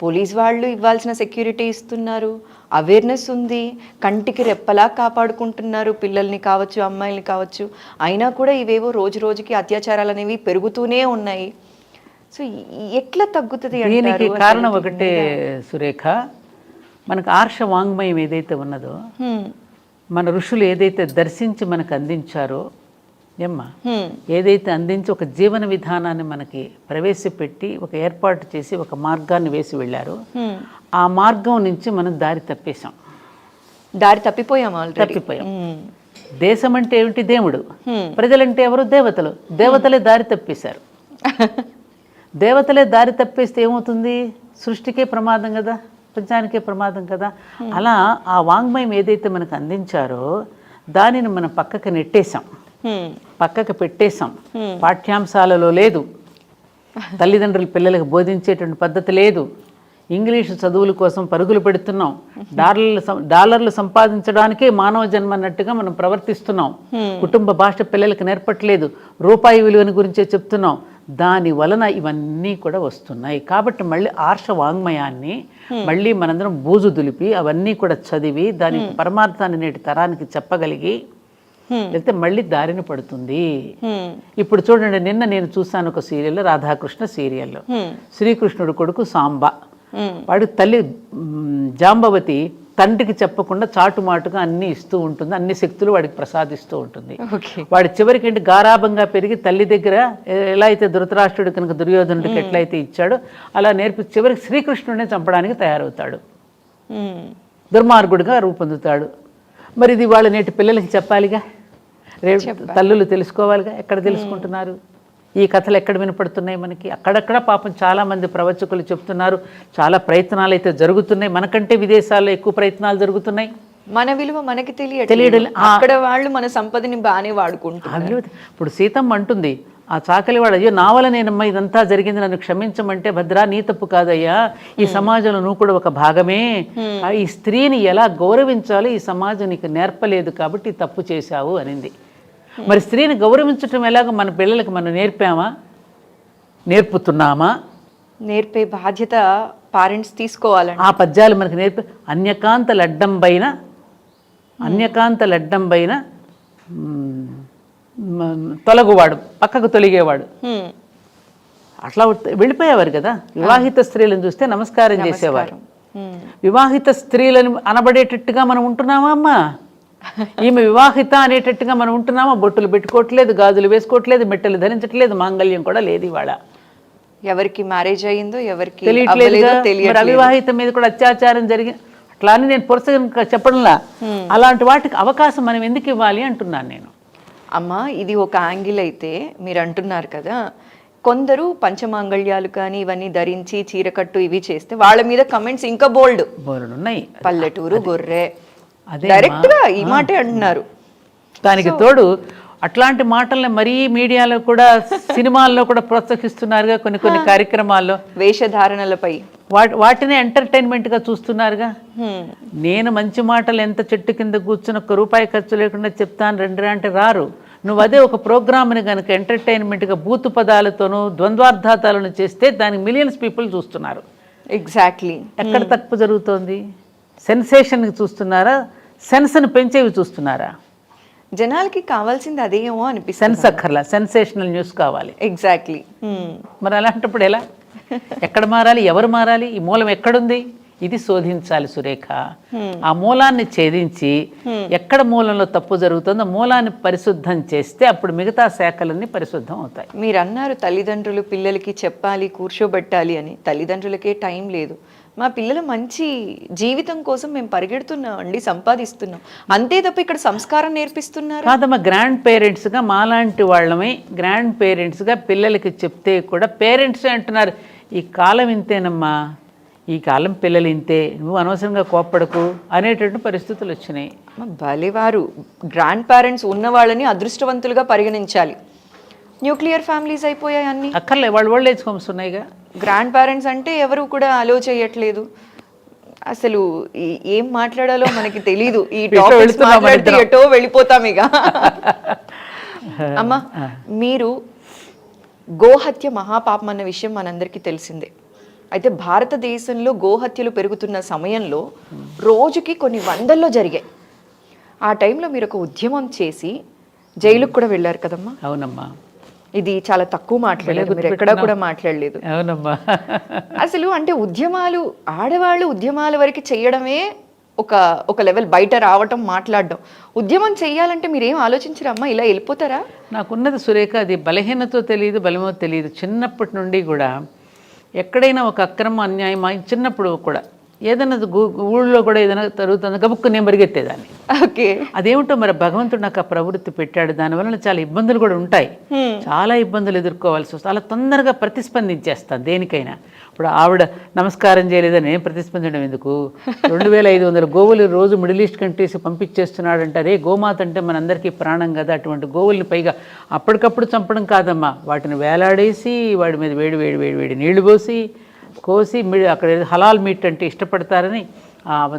పోలీస్ వాళ్ళు ఇవ్వాల్సిన సెక్యూరిటీ ఇస్తున్నారు, అవేర్నెస్ ఉంది, కంటికి రెప్పలా కాపాడుకుంటున్నారు పిల్లల్ని కావచ్చు, అమ్మాయిల్ని కావచ్చు. అయినా కూడా ఇవేవో రోజు రోజుకి అత్యాచారాలు అనేవి పెరుగుతూనే ఉన్నాయి. సో ఎట్లా తగ్గుతుంది? దీనికి కారణం ఒకటే సురేఖ, మనకు ఆర్ష వాంగ్మయం ఏదైతే ఉన్నదో, మన ఋషులు ఏదైతే దర్శించి మనకు అందించారో ఏమ్మా, ఏదైతే అందించి ఒక జీవన విధానాన్ని మనకి ప్రవేశపెట్టి ఒక ఏర్పాటు చేసి ఒక మార్గాన్ని వేసి వెళ్ళారు, ఆ మార్గం నుంచి మనం దారి తప్పేశాం. దారి తప్పిపోయాం, తప్పిపోయాం. దేశం అంటే ఏమిటి? దేవుడు. ప్రజలంటే ఎవరు? దేవతలు. దేవతలే దారి తప్పేశారు. దేవతలే దారి తప్పేస్తే ఏమవుతుంది? సృష్టికే ప్రమాదం కదా, ప్రపంచానికే ప్రమాదం కదా. అలా ఆ వాంగ్మయం ఏదైతే మనకు అందించారో దానిని మనం పక్కకు నెట్టేశాం, పక్కకు పెట్టేశాం. పాఠ్యాంశాలలో లేదు, తల్లిదండ్రులు పిల్లలకు బోధించేటువంటి పద్ధతి లేదు. ఇంగ్లీషు చదువుల కోసం పరుగులు పెడుతున్నాం. డాలర్లు సంపాదించడానికే మానవ జన్మ అన్నట్టుగా మనం ప్రవర్తిస్తున్నాం. కుటుంబ భాష పిల్లలకు నేర్పట్లేదు, రూపాయి విలువని గురించే చెప్తున్నాం. దాని వలన ఇవన్నీ కూడా వస్తున్నాయి. కాబట్టి మళ్ళీ ఆర్ష వాంగ్మయాన్ని మళ్ళీ మనందరం బూజు దులిపి అవన్నీ కూడా చదివి దాని పరమార్థాన్ని నేటి తరానికి చెప్పగలిగి లేకపోతే మళ్ళీ దారిన పడుతుంది. ఇప్పుడు చూడండి, నిన్న నేను చూశాను ఒక సీరియల్లో, రాధాకృష్ణ సీరియల్లో, శ్రీకృష్ణుడు కొడుకు సాంబ, వాడి తల్లి జాంబవతి తండ్రికి చెప్పకుండా చాటుమాటుగా అన్ని ఇస్తూ ఉంటుంది, అన్ని శక్తులు వాడికి ప్రసాదిస్తూ ఉంటుంది. వాడి చివరికి ఏంటి, గారాభంగా పెరిగి తల్లి దగ్గర ఎలా అయితే ధృతరాష్ట్రుడు కనుక దుర్యోధనుడికి ఎట్లయితే ఇచ్చాడో అలా నేర్పి చివరికి శ్రీకృష్ణుడిని చంపడానికి తయారవుతాడు, దుర్మార్గుడిగా రూపొందుతాడు. మరి ఇది వాళ్ళ నేటి పిల్లలకి చెప్పాలిగా, రేపు తల్లులు తెలుసుకోవాలిగా. ఎక్కడ తెలుసుకుంటున్నారు? ఈ కథలు ఎక్కడ వినపడుతున్నాయి మనకి? అక్కడక్కడ పాపం చాలామంది ప్రవచకులు చెప్తున్నారు, చాలా ప్రయత్నాలు అయితే జరుగుతున్నాయి. మనకంటే విదేశాల్లో ఎక్కువ ప్రయత్నాలు జరుగుతున్నాయి. మన విలువ మనకి తెలియడం, అక్కడ వాళ్ళు మన సంపదని బాగానే వాడుకుంటున్నారు. ఇప్పుడు సీతమ్మ అంటుంది, ఆ చాకలివాడు, అయ్యో నా వల్ల నేనమ్మా ఇదంతా జరిగింది, నన్ను క్షమించమంటే, భద్రా నీ తప్పు కాదయ్యా, ఈ సమాజంలో నువ్వు కూడా ఒక భాగమే, ఈ స్త్రీని ఎలా గౌరవించాలో ఈ సమాజం నీకు నేర్పలేదు కాబట్టి తప్పు చేశావు అనింది. మరి స్త్రీని గౌరవించటం ఎలాగో మన పిల్లలకు మనం నేర్పామా? నేర్పుతున్నామా? నేర్పే బాధ్యత పేరెంట్స్ తీసుకోవాలని ఆ పద్యాలు మనకు నేర్పే. అన్యకాంత లడ్డంబైన తొలగువాడు, పక్కకు తొలిగేవాడు, అట్లా వెళ్ళిపోయేవారు కదా. వివాహిత స్త్రీలను చూస్తే నమస్కారం చేసేవారు. వివాహిత స్త్రీలను అనబడేటట్టుగా మనం ఉంటున్నామా అమ్మా? ఈమె వివాహిత అనేటట్టుగా మనం ఉంటున్నామా? బొట్టులు పెట్టుకోవట్లేదు, గాజులు వేసుకోవట్లేదు, మెట్టలు ధరించట్లేదు, మాంగళ్యం కూడా లేదు. ఇవాళ ఎవరికి మ్యారేజ్ అయ్యిందో ఎవరికి తెలియట్లేదు. అవివాహిత మీద కూడా అత్యాచారం జరిగింది. అట్లా అని నేను పురుషంగా చెప్పడంలా, అలాంటి వాటికి అవకాశం మనం ఎందుకు ఇవ్వాలి అంటున్నాను నేను. అమ్మా, ఇది ఒక యాంగిల్ అయితే మీరు అంటున్నారు కదా, కొందరు పంచమాంగళ్యాలు కానీ ఇవన్నీ ధరించి చీరకట్టు ఇవి చేస్తే వాళ్ళ మీద కమెంట్స్ ఇంకా బోల్డ్ ఉన్నాయి. పల్లెటూరు గొర్రె డైరెక్ట్ గా ఈ మాటే అంటున్నారు. దానికి తోడు అట్లాంటి మాటల్ని మరీ మీడియాలో కూడా సినిమాల్లో కూడా ప్రోత్సహిస్తున్నారుగా, కొన్ని కార్యక్రమాల్లో వేషధారణలపై వాటిని ఎంటర్టైన్మెంట్గా చూస్తున్నారుగా. నేను మంచి మాటలు ఎంత చెట్టు కింద కూర్చుని ఒక్క రూపాయి ఖర్చు లేకుండా చెప్తాను రండి అంటే రారు. నువ్వు అదే ఒక ప్రోగ్రామ్ని కనుక ఎంటర్టైన్మెంట్గా బూతు పదాలతోనూ ద్వంద్వార్థాలను చేస్తే దానికి మిలియన్స్ పీపుల్ చూస్తున్నారు. ఎగ్జాక్ట్లీ. ఎక్కడ తప్పు జరుగుతోంది? సెన్సేషన్కి చూస్తున్నారా, సెన్స్ని పెంచేవి చూస్తున్నారా? జనాలకి కావాల్సింది అదేమో అనిపిస్తుంది. సెన్స్ అక్కర్లా, సెన్సేషనల్ న్యూస్ కావాలి. ఎగ్జాక్ట్లీ. మరి అలాంటప్పుడు ఎలా? ఎక్కడ మారాలి? ఎవరు మారాలి? ఈ మూలం ఎక్కడుంది? ఇది శోధించాలి సురేఖ. ఆ మూలాన్ని ఛేదించి ఎక్కడ మూలంలో తప్పు జరుగుతుందో మూలాన్ని పరిశుద్ధం చేస్తే అప్పుడు మిగతా శాఖలన్నీ పరిశుద్ధం అవుతాయి. మీరు అన్నారు తల్లిదండ్రులు పిల్లలకి చెప్పాలి, కూర్చోబెట్టాలి అని. తల్లిదండ్రులకే టైం లేదు, మా పిల్లల మంచి జీవితం కోసం మేము పరిగెడుతున్నాం అండి, సంపాదిస్తున్నాం అంతే తప్ప ఇక్కడ సంస్కారం నేర్పిస్తున్నారు కాదమ్మా. గ్రాండ్ పేరెంట్స్గా మాలాంటి వాళ్ళమే గ్రాండ్ పేరెంట్స్గా పిల్లలకి చెప్తే కూడా పేరెంట్సే అంటున్నారు ఈ కాలం ఇంతేనమ్మా, ఈ కాలం పిల్లలు ఇంతే, నువ్వు అనవసరంగా కోప్పడకు అనేటటువంటి పరిస్థితులు వచ్చినాయి. భలేవారు, గ్రాండ్ పేరెంట్స్ ఉన్న వాళ్ళని అదృష్టవంతులుగా పరిగణించాలి. న్యూక్లియర్ ఫ్యామిలీస్ అయిపోయాయి అన్ని. అక్కర్లే, వాళ్ళు ఓల్డ్ ఏజ్ హోమ్స్ ఉన్నాయిగా. గ్రాండ్ పేరెంట్స్ అంటే ఎవరు కూడా అలో చేయట్లేదు. అసలు ఏం మాట్లాడాలో మనకి తెలీదు. ఈ టాపిక్స్ మాట్లాడితే ఎటో వెళ్ళిపోతాం ఇక. అమ్మా, మీరు గోహత్య మహాపాపం అన్న విషయం మనందరికీ తెలిసిందే. అయితే భారతదేశంలో గోహత్యలు పెరుగుతున్న సమయంలో రోజుకి కొన్ని వందల్లో జరిగాయి. ఆ టైంలో మీరు ఒక ఉద్యమం చేసి జైలుకు కూడా వెళ్ళారు కదమ్మా. అవునమ్మా. ఇది చాలా తక్కువ మాట్లాడలేదు, మీరు ఎక్కడా కూడా మాట్లాడలేదు. అవునమ్మా. అసలు అంటే ఉద్యమాలు, ఆడవాళ్ళు ఉద్యమాల వరకు చేయడమే ఒక లెవెల్, బయట రావటం మాట్లాడడం. ఉద్యమం చెయ్యాలంటే మీరేం ఆలోచించరమ్మా, ఇలా వెళ్ళిపోతారా? నాకున్నది సురేఖ, అది బలహీనతో తెలియదు, బలమో తెలియదు. చిన్నప్పటి నుండి కూడా ఎక్కడైనా ఒక అక్రమ అన్యాయం చిన్నప్పుడు కూడా ఏదైనా ఊళ్ళో కూడా ఏదైనా జరుగుతుంది గబుక్కు నేను పరిగెత్తేదాన్ని. ఓకే, అదేమిటో మరి భగవంతుడు నాకు ఆ ప్రవృత్తి పెట్టాడు. దానివల్ల చాలా ఇబ్బందులు కూడా ఉంటాయి, చాలా ఇబ్బందులు ఎదుర్కోవాల్సి వస్తుంది. అలా తొందరగా ప్రతిస్పందించేస్తాను దేనికైనా. ఇప్పుడు ఆవిడ నమస్కారం చేయలేదని నేను ప్రతిస్పందించడం ఎందుకు? 2500 గోవులు రోజు మిడిల్ ఈస్ట్ కంట్రీస్ పంపించేస్తున్నాడు అంటారే. గోమాత అంటే మనందరికీ ప్రాణం కదా. అటువంటి గోవుల్ని పైగా అప్పటికప్పుడు చంపడం కాదమ్మా, వాటిని వేలాడేసి వాడి మీద వేడి వేడి వేడి వేడి నీళ్లు పోసి కోసి అక్కడ హలాల్ మీట్ అంటే ఇష్టపడతారని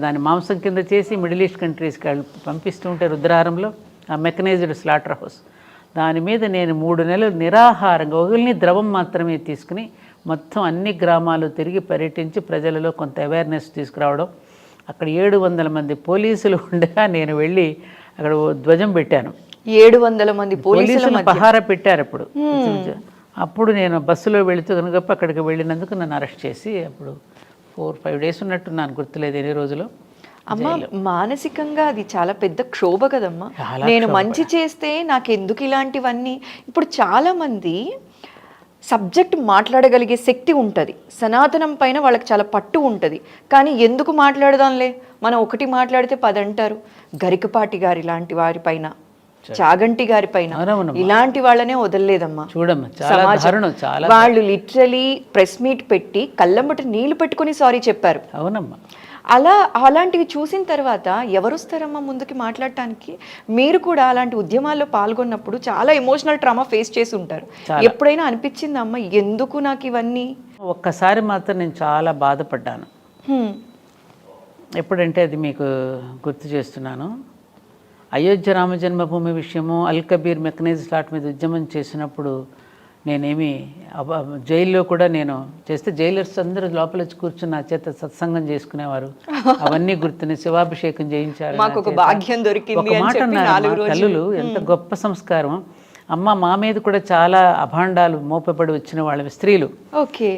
దాని మాంసం కింద చేసి మిడిల్ ఈస్ట్ కంట్రీస్కి పంపిస్తూ ఉంటే రుద్రారంలో ఆ మెకనైజ్డ్ స్లాటర్ హౌస్, దాని మీద నేను 3 నెలలు నిరాహారంగా ఓన్లీ ద్రవం మాత్రమే తీసుకుని మొత్తం అన్ని గ్రామాలు తిరిగి పర్యటించి ప్రజలలో కొంత అవేర్నెస్ తీసుకురావడం. అక్కడ 700 మంది పోలీసులు ఉండగా నేను వెళ్ళి అక్కడ ధ్వజం పెట్టాను. 700 మంది పోలీసులు పహారా పెట్టారు అప్పుడు. అప్పుడు నేను బస్సులో వెళుతూ కనుక అక్కడికి వెళ్ళినందుకు నన్ను అరెస్ట్ చేసి అప్పుడు 4-5 డేస్ ఉన్నట్టున్నాను, గుర్తులేదు ఎన్ని రోజులు. అమ్మ, మానసికంగా అది చాలా పెద్ద క్షోభ కదమ్మా. నేను మంచి చేస్తే నాకు ఎందుకు ఇలాంటివన్నీ? ఇప్పుడు చాలా మంది సబ్జెక్ట్ మాట్లాడగలిగే శక్తి ఉంటుంది, సనాతనం పైన వాళ్ళకి చాలా పట్టు ఉంటుంది, కానీ ఎందుకు మాట్లాడదాంలే, మనం ఒకటి మాట్లాడితే 10 అంటారు. గరికపాటి గారి లాంటి వారి పైన, చాగంటి గారి పైన ఇలాంటి వాళ్ళనే వదలలేదమ్మా. చూడమ్మా, వాళ్ళు లిటరలీ ప్రెస్ మీట్ పెట్టి కళ్ళమ్మట నీళ్లు పెట్టుకుని సారీ చెప్పారు. అవునమ్మా. అలాంటివి చూసిన తర్వాత ఎవరు వస్తారమ్మా ముందుకి మాట్లాడటానికి? మీరు కూడా అలాంటి ఉద్యమాల్లో పాల్గొన్నప్పుడు చాలా ఎమోషనల్ ట్రామా ఫేస్ చేసి ఉంటారు. ఎప్పుడైనా అనిపించిందమ్మా ఎందుకు నాకు ఇవన్నీ? ఒక్కసారి మాత్రం నేను చాలా బాధపడ్డాను. ఎప్పుడంటే అది మీకు గుర్తు చేస్తున్నాను. అయోధ్య రామ జన్మభూమి విషయము, అల్ కబీర్ మెకనైజ్ స్లాట్ మీద ఉద్యమం చేసినప్పుడు నేనేమి జైల్లో కూడా నేను చేస్తే జైలర్స్ అందరూ లోపల వచ్చి కూర్చుని నా చేత సత్సంగం చేసుకునేవారు. అవన్నీ గుర్తుని శివాభిషేకం చేయించారు. ఒక మాట అన్నారు తల్లులు, ఎంత గొప్ప సంస్కారం. అమ్మ, మా మీద కూడా చాలా అభాండాలు మోపబడి వచ్చిన వాళ్ళ స్త్రీలు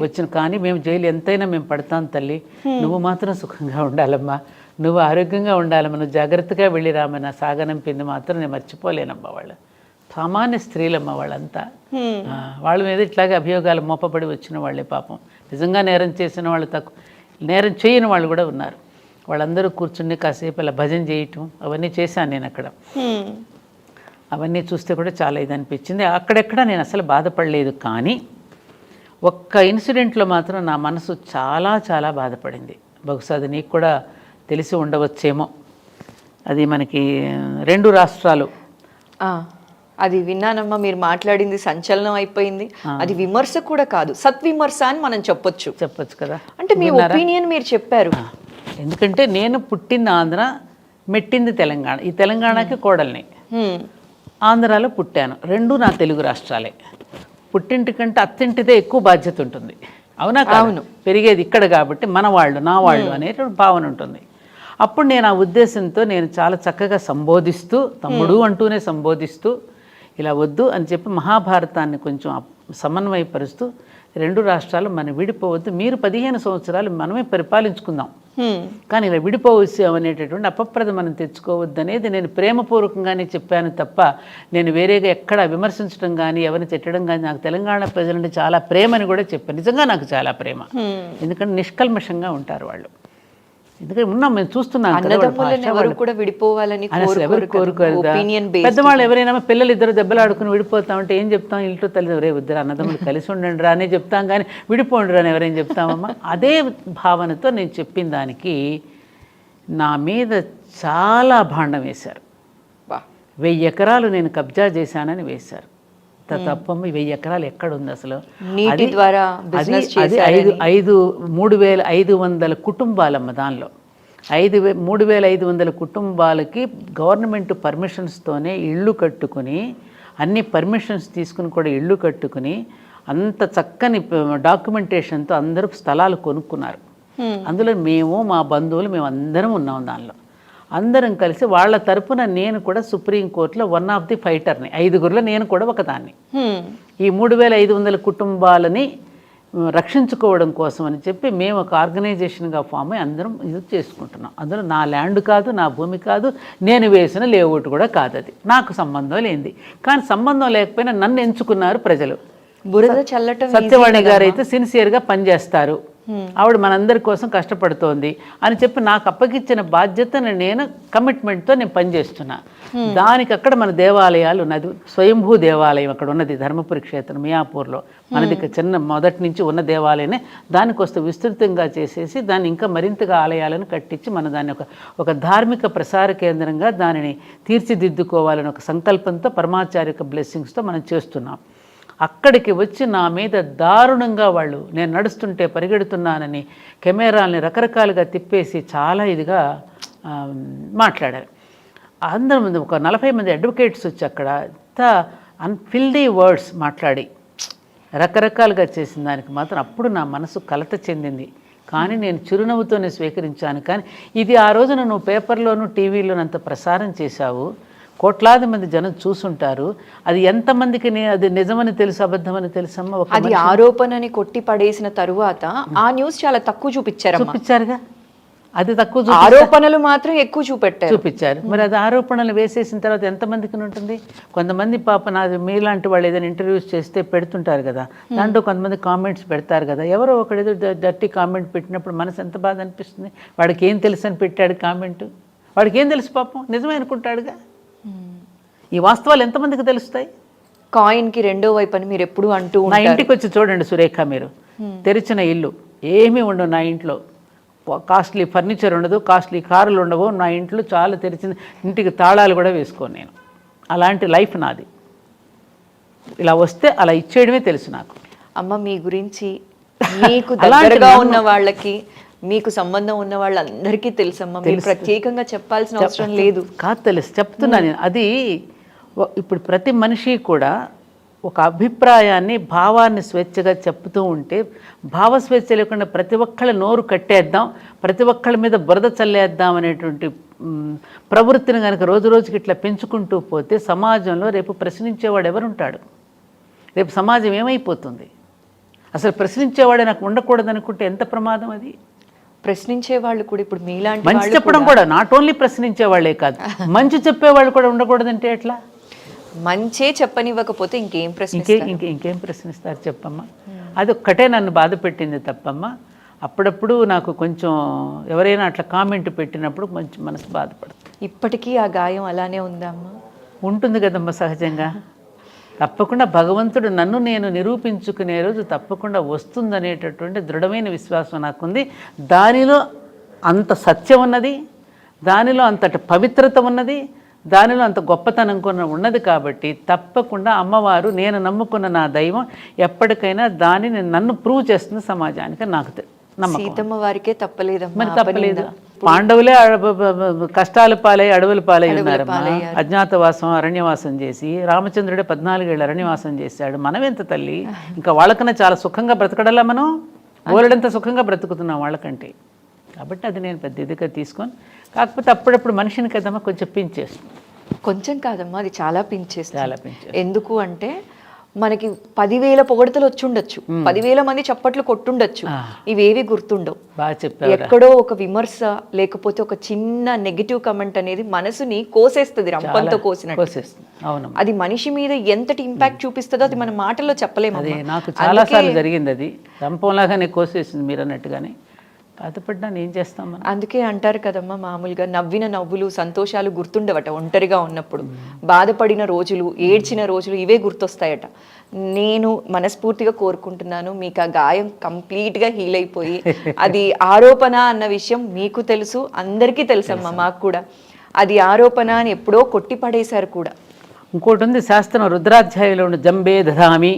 వచ్చిన, కానీ మేము జైలు ఎంతైనా మేము పడతాం తల్లి, నువ్వు మాత్రం సుఖంగా ఉండాలమ్మా, నువ్వు ఆరోగ్యంగా ఉండాలమ్మా, నువ్వు జాగ్రత్తగా వెళ్ళి రామన్న సాగనంపింది మాత్రం నేను మర్చిపోలేనమ్మా. వాళ్ళు సామాన్య స్త్రీలమ్మ వాళ్ళంతా. వాళ్ళ మీద ఇట్లాగే అభియోగాలు మోపబడి వచ్చిన వాళ్ళే పాపం. నిజంగా నేరం చేసిన వాళ్ళు తక్కువ, నేరం చేయని వాళ్ళు కూడా ఉన్నారు. వాళ్ళందరూ కూర్చుని కాసేపు అలా భజన చేయటం అవన్నీ చేశాను నేను అక్కడ. అవన్నీ చూస్తే కూడా చాలా ఇది అనిపించింది. అక్కడెక్కడ నేను అసలు బాధపడలేదు, కానీ ఒక్క ఇన్సిడెంట్లో మాత్రం నా మనసు చాలా చాలా బాధపడింది. బహుశా అది నీకు కూడా తెలిసి ఉండవచ్చేమో. అది మనకి 2 రాష్ట్రాలు. అది విన్నానమ్మా, మీరు మాట్లాడింది సంచలనం అయిపోయింది. అది విమర్శ కూడా కాదు, సత్విమర్శ అని మనం చెప్పొచ్చు కదా. అంటే మీ ఒపీనియన్ మీరు చెప్పారు. ఎందుకంటే నేను పుట్టింది ఆంధ్ర, మెట్టింది తెలంగాణ. ఈ తెలంగాణకి కోడల్ని, ఆంధ్రాలో పుట్టాను. 2 నా తెలుగు రాష్ట్రాలే. పుట్టింటి కంటే అత్తింటిదే ఎక్కువ బాధ్యత ఉంటుంది. అవునా? అవును. పెరిగేది ఇక్కడ కాబట్టి మన వాళ్ళు, నా వాళ్ళు అనేటువంటి భావన ఉంటుంది. అప్పుడు నేను ఆ ఉద్దేశంతో నేను చాలా చక్కగా సంబోధిస్తూ, తమ్ముడు అంటూనే సంబోధిస్తూ, ఇలా వద్దు అని చెప్పి మహాభారతాన్ని కొంచెం సమన్వయపరుస్తూ 2 రాష్ట్రాలు మనం విడిపోవద్దు, మీరు 15 సంవత్సరాలు మనమే పరిపాలించుకుందాం కానీ ఇలా విడిపోవచ్చాం అనేటటువంటి అపప్రద మనం తెచ్చుకోవద్దు అనేది నేను ప్రేమపూర్వకంగానే చెప్పాను తప్ప నేను వేరేగా ఎక్కడ విమర్శించడం కానీ ఎవరిని తిట్టడం కానీ నాకు తెలంగాణ ప్రజలంటే చాలా ప్రేమని కూడా చెప్పాను. నిజంగా నాకు చాలా ప్రేమ, ఎందుకంటే నిష్కల్మషంగా ఉంటారు వాళ్ళు. ఎందుకంటే ఉన్నాం, మేము చూస్తున్నాం కదా, పెద్దవాళ్ళు ఎవరైనా పిల్లలు ఇద్దరు దెబ్బలాడుకుని విడిపోతామంటే ఏం చెప్తాం? ఇంట్లో తల్లి రే ఇద్దరు అన్నదమ్ములు కలిసి ఉండండి రా అనే చెప్తాం, కానీ విడిపోండి రా అని ఎవరైనా చెప్తామమ్మా? అదే భావనతో నేను చెప్పిన దానికి నా మీద చాలా భాండం వేశారు. 1000 ఎకరాలు నేను కబ్జా చేశానని వేశారు. తప్పమ్మ, 1000 ఎకరాలు ఎక్కడుంది అసలు? నీటి ద్వారా అది 3,500 కుటుంబాలమ్మ. దానిలో 3,500 కుటుంబాలకి గవర్నమెంట్ పర్మిషన్స్తోనే ఇళ్ళు కట్టుకుని, అన్ని పర్మిషన్స్ తీసుకుని కూడా ఇళ్ళు కట్టుకుని, అంత చక్కని డాక్యుమెంటేషన్తో అందరూ స్థలాలు కొనుక్కున్నారు. అందులో మేము, మా బంధువులు, మేము అందరం ఉన్నాం దానిలో. అందరం కలిసి వాళ్ళ తరపున నేను కూడా సుప్రీంకోర్టులో 1 ఆఫ్ ది ఫైటర్ని, 5గురిలో నేను కూడా ఒకదాన్ని. ఈ 3,500 కుటుంబాలని రక్షించుకోవడం కోసం అని చెప్పి మేము ఒక ఆర్గనైజేషన్గా ఫామ్ అయ్యి అందరం ఇది చేసుకుంటున్నాం. అందులో నా ల్యాండ్ కాదు, నా భూమి కాదు, నేను వేసిన లేఅవుట్ కూడా కాదు, అది నాకు సంబంధం లేనిది. కానీ సంబంధం లేకపోయినా నన్ను ఎంచుకున్నారు ప్రజలు. బురద చల్లటం. సత్యవాణి గారు అయితే సిన్సియర్గా పనిచేస్తారు, ఆవిడ మనందరి కోసం కష్టపడుతోంది అని చెప్పి నాకు అప్పగించిన బాధ్యతను నేను కమిట్మెంట్తో నేను పనిచేస్తున్నా. దానికి అక్కడ మన దేవాలయాలు ఉన్నది, స్వయంభూ దేవాలయం అక్కడ ఉన్నది, ధర్మపురి క్షేత్రం మియాపూర్లో మనది చిన్న మొదటి నుంచి ఉన్న దేవాలయమే. దానికొస్తే విస్తృతంగా చేసేసి దాన్ని ఇంకా మరింతగా ఆలయాలను కట్టించి మన దాన్ని ఒక ధార్మిక ప్రసార కేంద్రంగా దానిని తీర్చిదిద్దుకోవాలని ఒక సంకల్పంతో పరమాచార్య బ్లెస్సింగ్స్తో మనం చేస్తున్నాం. అక్కడికి వచ్చి నా మీద దారుణంగా వాళ్ళు, నేను నడుస్తుంటే పరిగెడుతున్నానని కెమెరాల్ని రకరకాలుగా తిప్పేసి చాలా ఇదిగా మాట్లాడారు. అందరి ముందు ఒక 40 మంది అడ్వకేట్స్ వచ్చి అక్కడ అన్ఫిల్డీ వర్డ్స్ మాట్లాడి రకరకాలుగా చేసిన దానికి మాత్రం అప్పుడు నా మనసు కలత చెందింది. కానీ నేను చిరునవ్వుతోనే స్వీకరించాను. కానీ ఇది ఆ రోజున నువ్వు పేపర్లోనూ టీవీలోనూ అంత ప్రసారం చేశావు, కోట్లాది మంది జనం చూసుంటారు, అది ఎంతమందికి అది నిజమని తెలుసు, అబద్ధమని తెలుసమ్మా? అది ఆరోపణని కొట్టి పడేసిన తరువాత ఆ న్యూస్ చాలా తక్కువ చూపించారుగా. అది తక్కువ, ఆరోపణలు మాత్రం ఎక్కువ చూపించారు. మరి అది ఆరోపణలు వేసేసిన తర్వాత ఎంతమందికి ఉంటుంది? కొంతమంది పాప నాది మీలాంటి వాళ్ళు ఏదైనా ఇంటర్వ్యూస్ చేస్తే పెడుతుంటారు కదా, దాంట్లో కొంతమంది కామెంట్స్ పెడతారు కదా. ఎవరో ఒకడు ఏదో డర్టీ కామెంట్ పెట్టినప్పుడు మనసు ఎంత బాధ అనిపిస్తుంది. వాడికి ఏం తెలుసు అని పెట్టాడు కామెంట్, వాడికి ఏం తెలుసు పాపం, నిజమే అనుకుంటాడుగా. ఈ వాస్తవాలు ఎంతమందికి తెలుస్తాయి? కాయిన్కి రెండో వైపు అని మీరు ఎప్పుడు అంటూ నా ఇంటికి వచ్చి చూడండి సురేఖ, మీరు తెరిచిన ఇల్లు ఏమీ ఉండవు నా ఇంట్లో. కాస్ట్లీ ఫర్నిచర్ ఉండదు, కాస్ట్లీ కారులు ఉండవు నా ఇంట్లో. చాలా తెరిచిన ఇంటికి తాళాలు కూడా వేసుకోను నేను. అలాంటి లైఫ్ నాది. ఇలా వస్తే అలా ఇచ్చేయడమే తెలుసు నాకు. అమ్మ, మీ గురించి మీకు దగ్గరగా ఉన్న వాళ్ళకి, మీకు సంబంధం ఉన్న వాళ్ళందరికీ తెలుసమ్మా, మీరు ప్రత్యేకంగా చెప్పాల్సిన అవసరం లేదు. కాదు, తెలుసు, చెప్తున్నా నేను. అది ఇప్పుడు ప్రతి మనిషి కూడా ఒక అభిప్రాయాన్ని, భావాన్ని స్వేచ్ఛగా చెప్తూ ఉంటే, భావస్వేచ్ఛ లేకుండా ప్రతి ఒక్కళ్ళ నోరు కట్టేద్దాం, ప్రతి ఒక్కళ్ళ మీద బురద చల్లేద్దాం అనేటువంటి ప్రవృత్తిని కనుక రోజు రోజుకి ఇట్లా పెంచుకుంటూ పోతే సమాజంలో రేపు ప్రశ్నించేవాడు ఎవరుంటాడు? రేపు సమాజం ఏమైపోతుంది? అసలు ప్రశ్నించేవాడే నాకు ఉండకూడదు అనుకుంటే ఎంత ప్రమాదం అది. ప్రశ్నించే వాళ్ళు కూడా ఇప్పుడు మీలాంటి మంచి చెప్పడం కూడా, నాట్ ఓన్లీ ప్రశ్నించే వాళ్ళే కాదు, మంచి చెప్పేవాళ్ళు కూడా ఉండకూడదంటే ఎట్లా? మంచే చెప్పనివ్వకపోతే ఇంకేం ప్రశ్నిస్తారు చెప్పమ్మా? అది ఒక్కటే నన్ను బాధ పెట్టింది తప్పమ్మా. అప్పుడప్పుడు నాకు కొంచెం ఎవరైనా అట్లా కామెంట్ పెట్టినప్పుడు కొంచెం మనసు బాధపడుతుంది. ఇప్పటికీ ఆ గాయం అలానే ఉందమ్మా? ఉంటుంది కదమ్మా సహజంగా. తప్పకుండా భగవంతుడు నన్ను నేను నిరూపించుకునే రోజు తప్పకుండా వస్తుందనేటటువంటి దృఢమైన విశ్వాసం నాకుంది. దానిలో అంత సత్యం ఉన్నది, దానిలో అంతటి పవిత్రత ఉన్నది, దానిలో అంత గొప్పతనం కూడా ఉన్నది. కాబట్టి తప్పకుండా అమ్మవారు, నేను నమ్ముకున్న నా దైవం ఎప్పటికైనా దానిని నన్ను ప్రూవ్ చేస్తుంది సమాజానికి. నాకు నమ్మకం. సీతమ్మ వారికే తప్పలేదమ్మా. మరి తప్పలేదు. పాండవులే కష్టాల పాలై అడవుల పాలై ఉన్నారమ్మా. అజ్ఞాతవాసం, అరణ్యవాసం చేసి, రామచంద్రుడే 14 ఏళ్ళు అరణ్యవాసం చేశాడు. మనమెంత తల్లి, ఇంకా వాళ్ళకన్నా చాలా సుఖంగా బ్రతకడలా మనం? బోలెడంత సుఖంగా బ్రతుకుతున్నాం వాళ్ళకంటే. కాబట్టి అది నేను పెద్ద ఇదిగా తీసుకొని, కాకపోతే అప్పుడప్పుడు మనిషిని కదమ్మా కొంచెం పించేస్తుంది. కొంచెం కాదమ్మా, అది చాలా పించేస్తుంది. ఎందుకు అంటే మనకి 10,000 పొగడతలు వచ్చుండొచ్చు, 10,000 మంది చప్పట్లు కొట్టుండొచ్చు, ఇవేవి గుర్తుండవు. బాగా చెప్పారు. ఎక్కడో ఒక విమర్శ లేకపోతే ఒక చిన్న నెగిటివ్ కమెంట్ అనేది మనసుని కోసేస్తుంది, రంపంతో కోసినట్టు. అవును, అది మనిషి మీద ఎంతటి ఇంపాక్ట్ చూపిస్తుందో అది మన మాటల్లో చెప్పలేము. అది నాకు చాలా సార్లు జరిగింది. అది రంపంలాగానే కోసేసింది మీరు అన్నట్టుగానే. బాధపడ్డా ఏం చేస్తాం మనం. అందుకే అంటారు కదమ్మా, మామూలుగా నవ్విన నవ్వులు సంతోషాలు గుర్తుండవట ఒంటరిగా ఉన్నప్పుడు. బాధపడిన రోజులు, ఏడ్చిన రోజులు ఇవే గుర్తొస్తాయట. నేను మనస్ఫూర్తిగా కోరుకుంటున్నాను మీకు ఆ గాయం కంప్లీట్గా హీల్ అయిపోయి, అది ఆరోపణ అన్న విషయం మీకు తెలుసు, అందరికీ తెలుసమ్మా, మాకు కూడా. అది ఆరోపణ అని ఎప్పుడో కొట్టి పడేశారు కూడా. ఇంకోటి ఉంది శాస్త్రం, రుద్రాధ్యాయంలో ఉన్న జంబే దధామి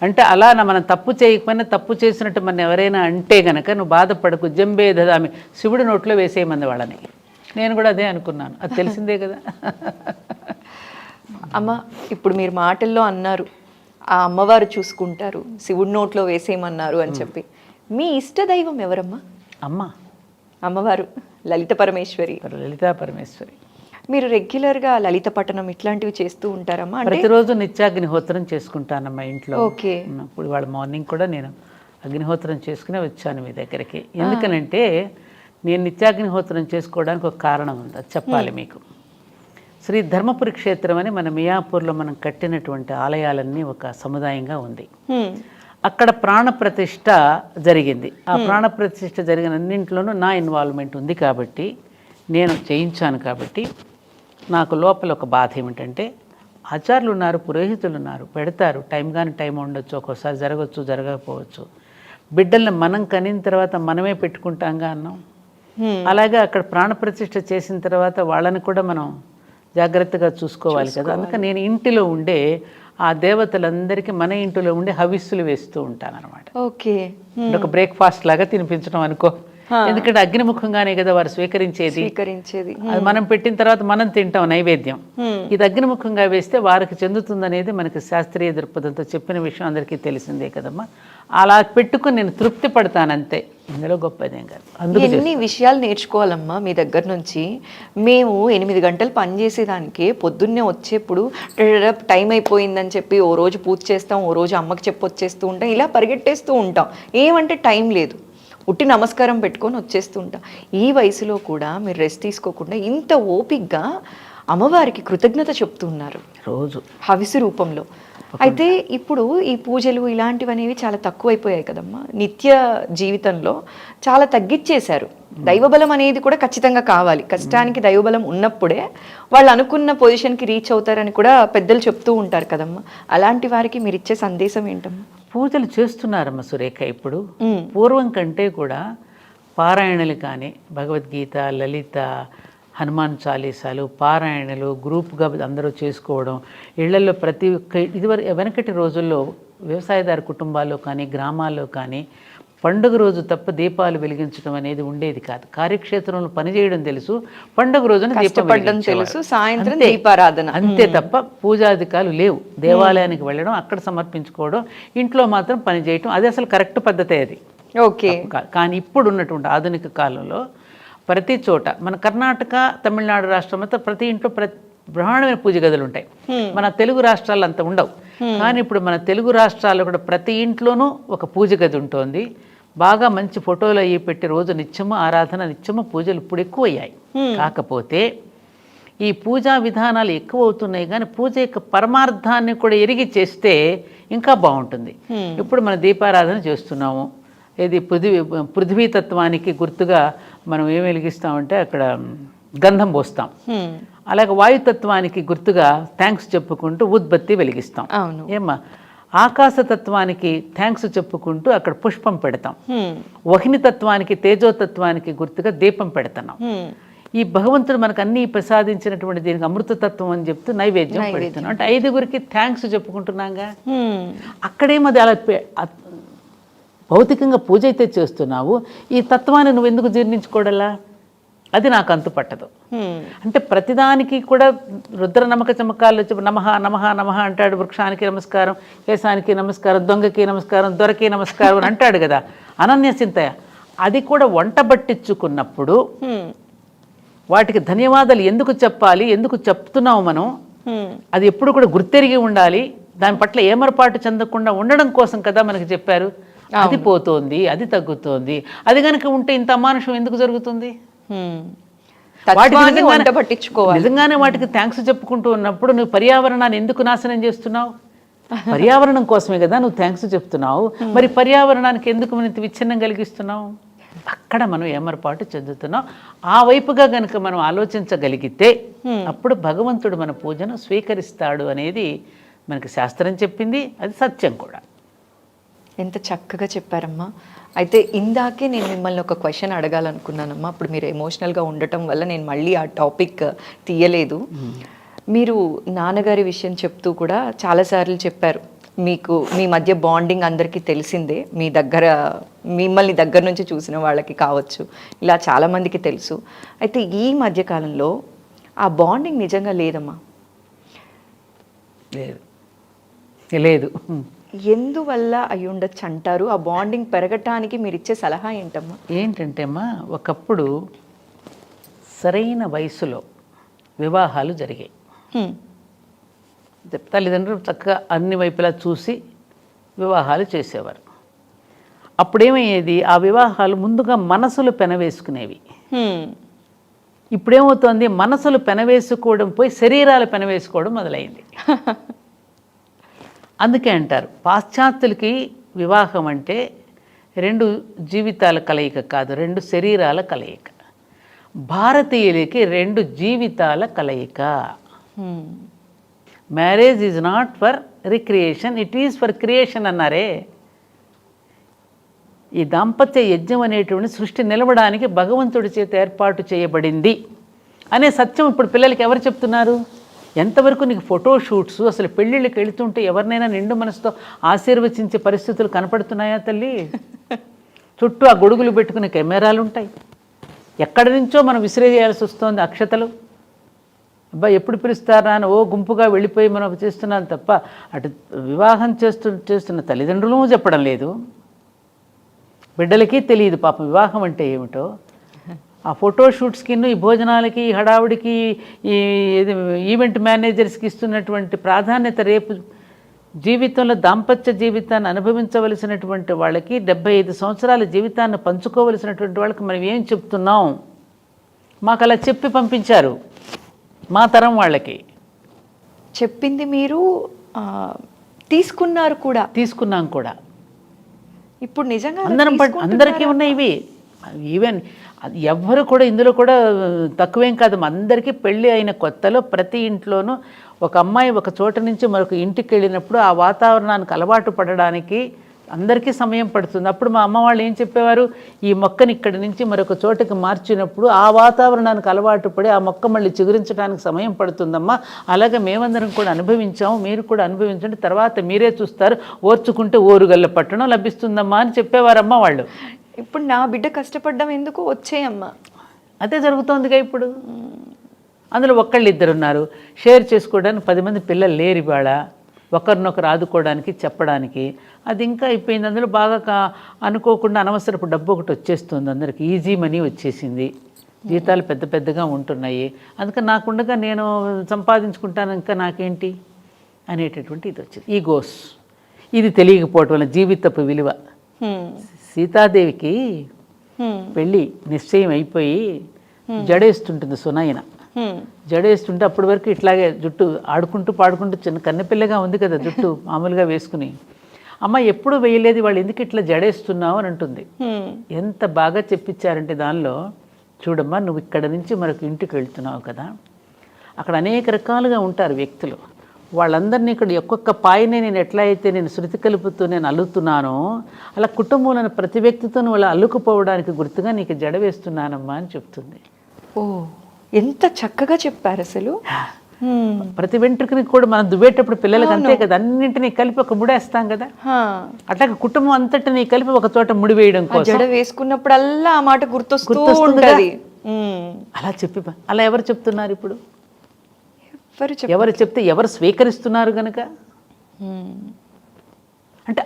అంటే అలా మనం తప్పు చేయకపోయినా తప్పు చేసినట్టు మన ఎవరైనా అంటే గనక నువ్వు బాధపడకు, జంబే దధామి, శివుడి నోట్లో వేసేయమంది వాళ్ళని. నేను కూడా అదే అనుకున్నాను, అది తెలిసిందే కదా. అమ్మ, ఇప్పుడు మీరు మాటల్లో అన్నారు ఆ అమ్మవారు చూసుకుంటారు, శివుడి నోట్లో వేసేయమన్నారు అని చెప్పి. మీ ఇష్ట దైవం ఎవరమ్మా? అమ్మవారు లలిత పరమేశ్వరి. లలితా పరమేశ్వరి. మీరు రెగ్యులర్గా లలిత పఠనం ఇట్లాంటివి చేస్తూ ఉంటారమ్మా? ప్రతిరోజు నిత్యాగ్నిహోత్రం చేసుకుంటానమ్మా ఇంట్లో. ఓకే. ఇప్పుడు వాళ్ళ మార్నింగ్ కూడా నేను అగ్నిహోత్రం చేసుకునే వచ్చాను మీ దగ్గరికి. ఎందుకనంటే నేను నిత్యాగ్నిహోత్రం చేసుకోవడానికి ఒక కారణం ఉంది, అది చెప్పాలి మీకు. శ్రీ ధర్మపురి క్షేత్రం అని మన మియాపూర్లో మనం కట్టినటువంటి ఆలయాలన్నీ ఒక సముదాయంగా ఉంది. అక్కడ ప్రాణప్రతిష్ఠ జరిగింది. ఆ ప్రాణప్రతిష్ఠ జరిగిన అన్నింటిలోనూ నా ఇన్వాల్వ్మెంట్ ఉంది కాబట్టి, నేను చేయించాను కాబట్టి, నాకు లోపల ఒక బాధ ఏమిటంటే, ఆచార్యులు ఉన్నారు, పురోహితులు ఉన్నారు, పెడతారు, టైం కానీ టైం ఉండొచ్చు, ఒక్కోసారి జరగవచ్చు, జరగకపోవచ్చు. బిడ్డల్ని మనం కనిన తర్వాత మనమే పెట్టుకుంటాంగా అన్నాం. అలాగే అక్కడ ప్రాణప్రతిష్ఠ చేసిన తర్వాత వాళ్ళని కూడా మనం జాగ్రత్తగా చూసుకోవాలి కదా. అందుకని నేను ఇంటిలో ఉండే ఆ దేవతలందరికీ మన ఇంటిలో ఉండే హవిస్సులు వేస్తూ ఉంటాను అనమాట. ఓకే. ఒక బ్రేక్ఫాస్ట్ లాగా తినిపించడం అనుకో. ఎందుకంటే అగ్నిముఖంగానే కదా వారు స్వీకరించేది. అది మనం పెట్టిన తర్వాత మనం తింటాం నైవేద్యం. ఇది అగ్నిముఖంగా వేస్తే వారికి చెందుతుందనేది మనకి శాస్త్రీయ దృక్పథంతో చెప్పిన విషయం అందరికీ తెలిసిందే కదమ్మా. అలా పెట్టుకుని నేను తృప్తి పడతానంతే, ఇందులో గొప్పదేం కాదు. అందుకే ఎన్ని విషయాలు నేర్చుకోవాలమ్మా మీ దగ్గర నుంచి. మేము 8 గంటలు పనిచేసేదానికి పొద్దున్నే వచ్చేప్పుడు టైం అయిపోయిందని చెప్పి ఓ రోజు పూజ చేస్తాం, ఓ రోజు అమ్మకి చెప్పొచ్చేస్తూ ఉంటాం, ఇలా పరిగెట్టేస్తూ ఉంటాం. ఏమంటే టైం లేదు, ఉట్టి నమస్కారం పెట్టుకొని వచ్చేస్తూ ఉంటాం. ఈ వయసులో కూడా మీరు రెస్ట్ తీసుకోకుండా ఇంత ఓపిక్గా అమ్మవారికి కృతజ్ఞత చెప్తున్నారు రోజు హవిసు రూపంలో. అయితే ఇప్పుడు ఈ పూజలు ఇలాంటివనేవి చాలా తక్కువైపోయాయి కదమ్మా, నిత్య జీవితంలో చాలా తగ్గించేశారు. దైవబలం అనేది కూడా ఖచ్చితంగా కావాలి, కష్టానికి దైవబలం ఉన్నప్పుడే వాళ్ళు అనుకున్న పొజిషన్కి రీచ్ అవుతారని కూడా పెద్దలు చెప్తూ ఉంటారు కదమ్మా. అలాంటి వారికి మీరు ఇచ్చే సందేశం ఏంటమ్మా? పూజలు చేస్తున్నారమ్మ సురేఖ. ఇప్పుడు పూర్వం కంటే కూడా పారాయణలు కానీ, భగవద్గీత, లలిత, హనుమాన్ చాలీసాలు, పారాయణలు గ్రూప్గా అందరూ చేసుకోవడం, ఇళ్లలో ప్రతి ఒక్క వెనకటి రోజుల్లో వ్యవసాయదారు కుటుంబాల్లో కానీ గ్రామాల్లో కానీ పండుగ రోజు తప్ప దీపాలు వెలిగించడం అనేది ఉండేది కాదు. కార్యక్షేత్రంలో పనిచేయడం తెలుసు, పండుగ రోజున దీపం తెలుసు, సాయంత్రం దీపారాధన అంతే తప్ప పూజాధికాలు లేవు. దేవాలయానికి వెళ్ళడం, అక్కడ సమర్పించుకోవడం, ఇంట్లో మాత్రం పని చేయటం, అది అసలు కరెక్ట్ పద్ధతే అది. ఓకే. కానీ ఇప్పుడు ఉన్నటువంటి ఆధునిక కాలంలో ప్రతి చోట మన కర్ణాటక, తమిళనాడు రాష్ట్రం అంతా ప్రతి ఇంట్లో బ్రహ్మాండమైన పూజ గదులు ఉంటాయి. మన తెలుగు రాష్ట్రాల్లో అంత ఉండవు. కానీ ఇప్పుడు మన తెలుగు రాష్ట్రాల్లో కూడా ప్రతి ఇంట్లోనూ ఒక పూజ గది ఉంటుంది. బాగా మంచి ఫోటోలు అయ్యి పెట్టి రోజు నిత్యము ఆరాధన, నిత్యము పూజలు ఇప్పుడు ఎక్కువ అయ్యాయి. కాకపోతే ఈ పూజా విధానాలు ఎక్కువ అవుతున్నాయి, కానీ పూజ యొక్క పరమార్థాన్ని కూడా ఎరిగి చేస్తే ఇంకా బాగుంటుంది. ఇప్పుడు మన దీపారాధన చేస్తున్నాము, ఇది పృథ్వీతత్వానికి గుర్తుగా మనం ఏం వెలిగిస్తామంటే అక్కడ గంధం పోస్తాం. అలాగే వాయుతత్వానికి గుర్తుగా థ్యాంక్స్ చెప్పుకుంటూ ఉద్బత్తి వెలిగిస్తాం. ఏమ్మా, ఆకాశతత్వానికి థ్యాంక్స్ చెప్పుకుంటూ అక్కడ పుష్పం పెడతాం. వహిని తత్వానికి, తేజోతత్వానికి గుర్తుగా దీపం పెడుతున్నాం. ఈ భగవంతుడు మనకు అన్ని ప్రసాదించినటువంటి దీనికి అమృతతత్వం అని చెప్తూ నైవేద్యం పెడుతున్నాం. అంటే 5గురికి థ్యాంక్స్ చెప్పుకుంటున్నాగా. అక్కడేమది అలా భౌతికంగా పూజ అయితే చేస్తున్నావు, ఈ తత్వాన్ని నువ్వు ఎందుకు జీర్ణించుకోవడలా? అది నాకు అంతు పట్టదు. అంటే ప్రతిదానికి కూడా రుద్ర నమక చమకాలు వచ్చి నమః నమః నమః అంటాడు. వృక్షానికి నమస్కారం, కేశానికి నమస్కారం, దొంగకి నమస్కారం, దొరకి నమస్కారం అని అంటాడు కదా. అనన్య చింతయ అది కూడా వంట పట్టించుకున్నప్పుడు వాటికి ధన్యవాదాలు ఎందుకు చెప్పాలి, ఎందుకు చెప్తున్నావు మనం, అది ఎప్పుడు కూడా గుర్తెరిగి ఉండాలి. దాని పట్ల ఏమరపాటు చెందకుండా ఉండడం కోసం కదా మనకి చెప్పారు. అది పోతోంది, అది తగ్గుతోంది. అది కనుక ఉంటే ఇంత అమానుషం ఎందుకు జరుగుతుంది? నిజంగానే వాటికి థ్యాంక్స్ చెప్పుకుంటూ ఉన్నప్పుడు నువ్వు పర్యావరణాన్ని ఎందుకు నాశనం చేస్తున్నావు? పర్యావరణం కోసమే కదా నువ్వు థ్యాంక్స్ చెప్తున్నావు. మరి పర్యావరణానికి ఎందుకు మనం విచ్ఛిన్నం కలిగిస్తున్నావు? అక్కడ మనం ఏమరపాటు చెందుతున్నాం. ఆ వైపుగా గనుక మనం ఆలోచించగలిగితే అప్పుడు భగవంతుడు మన పూజను స్వీకరిస్తాడు అనేది మనకి శాస్త్రం చెప్పింది. అది సత్యం కూడా. ఎంత చక్కగా చెప్పారమ్మా. అయితే ఇందాకే నేను మిమ్మల్ని ఒక క్వశ్చన్ అడగాలనుకున్నానమ్మా. అప్పుడు మీరు ఎమోషనల్గా ఉండటం వల్ల నేను మళ్ళీ ఆ టాపిక్ తీయలేదు. మీరు నాన్నగారి విషయం చెప్తూ కూడా చాలాసార్లు చెప్పారు, మీకు మీ మధ్య బాండింగ్ అందరికీ తెలిసిందే, మీ దగ్గర మిమ్మల్ని దగ్గర నుంచి చూసిన వాళ్ళకి కావచ్చు, ఇలా చాలామందికి తెలుసు. అయితే ఈ మధ్యకాలంలో ఆ బాండింగ్ నిజంగా లేదమ్మా. లేదు. ఎందువల్ల అయి ఉండొచ్చు అంటారు? ఆ బాండింగ్ పెరగటానికి మీరు ఇచ్చే సలహా ఏంటమ్మా? ఏంటంటే అమ్మా, ఒకప్పుడు సరైన వయసులో వివాహాలు జరిగాయి. తల్లిదండ్రులు చక్కగా అన్ని వైపులా చూసి వివాహాలు చేసేవారు. అప్పుడేమయ్యేది, ఆ వివాహాలు ముందుగా మనసులు పెనవేసుకునేవి. ఇప్పుడేమవుతోంది, మనసులు పెనవేసుకోవడం పోయి శరీరాలు పెనవేసుకోవడం మొదలైంది. అందుకే అంటారు పాశ్చాత్యులకి వివాహం అంటే 2 జీవితాల కలయిక కాదు, 2 శరీరాల కలయిక. భారతీయులకి 2 జీవితాల కలయిక. Marriage is not for recreation, it is for creation అన్నారే. ఈ దాంపత్య యజ్ఞం అనేటువంటి సృష్టి నిలవడానికి భగవంతుడి చేత ఏర్పాటు చేయబడింది అనే సత్యం ఇప్పుడు పిల్లలకి ఎవరు చెప్తున్నారు? ఎంతవరకు నీకు ఫోటోషూట్స్, అసలు పెళ్ళిళ్ళకి వెళుతుంటే ఎవరినైనా నిండు మనసుతో ఆశీర్వచించే పరిస్థితులు కనపడుతున్నాయా తల్లి? చుట్టూ ఆ గొడుగులు పెట్టుకునే కెమెరాలు ఉంటాయి. ఎక్కడి నుంచో మనం విసిరేయాల్సి వస్తుంది అక్షతలు. అబ్బా ఎప్పుడు పిలుస్తారా అని గుంపుగా వెళ్ళిపోయి మనం చేస్తున్నాం తప్ప అటు వివాహం చేస్తున్న తల్లిదండ్రులు చెప్పడం లేదు, బిడ్డలకి తెలియదు పాపం వివాహం అంటే ఏమిటో. ఆ ఫోటోషూట్స్కి, ఈ భోజనాలకి, ఈ హడావుడికి, ఈ ఈవెంట్ మేనేజర్స్కి ఇస్తున్నటువంటి ప్రాధాన్యత రేపు జీవితంలో దాంపత్య జీవితాన్ని అనుభవించవలసినటువంటి వాళ్ళకి, 75 సంవత్సరాల జీవితాన్ని పంచుకోవలసినటువంటి వాళ్ళకి మనం ఏం చెప్తున్నాం? మాకు అలా చెప్పి పంపించారు. మా తరం వాళ్ళకి చెప్పింది మీరు తీసుకున్నారు కూడా. తీసుకున్నాం కూడా. ఇప్పుడు నిజంగా అందరికీ ఉన్నాయి ఇవి. ఈవెన్ ఎవ్వరు కూడా ఇందులో కూడా తక్కువేం కాదు. అందరికీ పెళ్ళి అయిన కొత్తలో ప్రతి ఇంట్లోనూ ఒక అమ్మాయి ఒక చోట నుంచి మరొక ఇంటికి వెళ్ళినప్పుడు ఆ వాతావరణానికి అలవాటు పడడానికి అందరికీ సమయం పడుతుంది. అప్పుడు మా అమ్మ వాళ్ళు ఏం చెప్పేవారు, ఈ మొక్కని ఇక్కడి నుంచి మరొక చోటకి మార్చినప్పుడు ఆ వాతావరణానికి అలవాటు పడి ఆ మొక్క మళ్ళీ చిగురించడానికి సమయం పడుతుందమ్మా. అలాగే మేమందరం కూడా అనుభవించాము, మీరు కూడా అనుభవించండి, తర్వాత మీరే చూస్తారు, ఓర్చుకుంటే ఓరుగల్ల పట్టణం లభిస్తుందమ్మా అని చెప్పేవారమ్మ వాళ్ళు. ఇప్పుడు నా బిడ్డ కష్టపడ్డం ఎందుకు, వచ్చేయమ్మా. అదే జరుగుతోందిగా ఇప్పుడు. అందులో ఒకళ్ళిద్దరు ఉన్నారు, షేర్ చేసుకోవడానికి 10 మంది పిల్లలు లేరు ఇవాళ, ఒకరినొకరు ఆదుకోవడానికి చెప్పడానికి. అది ఇంకా అయిపోయింది. అందులో బాగా అనుకోకుండా అనవసరపు డబ్బు ఒకటి వచ్చేస్తుంది, అందరికి ఈజీ మనీ వచ్చేసింది, జీతాలు పెద్ద పెద్దగా ఉంటున్నాయి, అందుకని నాకుండగా నేను సంపాదించుకుంటాను ఇంకా నాకేంటి అనేటటువంటి ఇది వచ్చింది. ఈగోస్. ఇది తెలియకపోవటం వల్ల జీవితపు విలువ. సీతాదేవికి పెళ్ళి నిశ్చయం అయిపోయి జడేస్తుంటుంది సునయన. జడేస్తుంటే అప్పటి వరకు ఇట్లాగే జుట్టు ఆడుకుంటూ పాడుకుంటూ చిన్న కన్నెపిల్లగా ఉంది కదా జుట్టు మామూలుగా వేసుకుని, అమ్మ ఎప్పుడు వేయలేదు, వాళ్ళు ఎందుకు ఇట్లా జడేస్తున్నావు అని అంటుంది. ఎంత బాగా చెప్పించారంటే దానిలో, చూడమ్మా నువ్వు ఇక్కడ నుంచి మరొక ఇంటికి వెళ్తున్నావు కదా, అక్కడ అనేక రకాలుగా ఉంటారు వ్యక్తులు, వాళ్ళందరినీ ఇక్కడ ఒక్కొక్క పాయనే నేను ఎట్లా అయితే నేను శృతి కలుపుతూ నేను అల్లుతున్నానో అలా కుటుంబంలోని ప్రతి వ్యక్తితో వాళ్ళు అల్లుకుపోవడానికి గుర్తుగా నీకు జడ వేస్తున్నానమ్మా అని చెప్తుంది. ఓ ఎంత చక్కగా చెప్పారు అసలు. ప్రతి వెంట్రుకని కూడా మనం దువ్వేటప్పుడు పిల్లలకి అంతే కదా, అన్నింటినీ కలిపి ఒక ముడేస్తాం కదా, అట్లాగే కుటుంబం అంతటినీ కలిపి ఒక చోట ముడి వేయడం కోసం జడ వేసుకున్నప్పుడల్లా ఆ మాట గుర్తొస్తుంది. అలా చెప్పి అలా ఎవరు చెప్తున్నారు ఇప్పుడు? ఎవరు చెప్తే ఎవరు స్వీకరిస్తున్నారు గనక. అంటే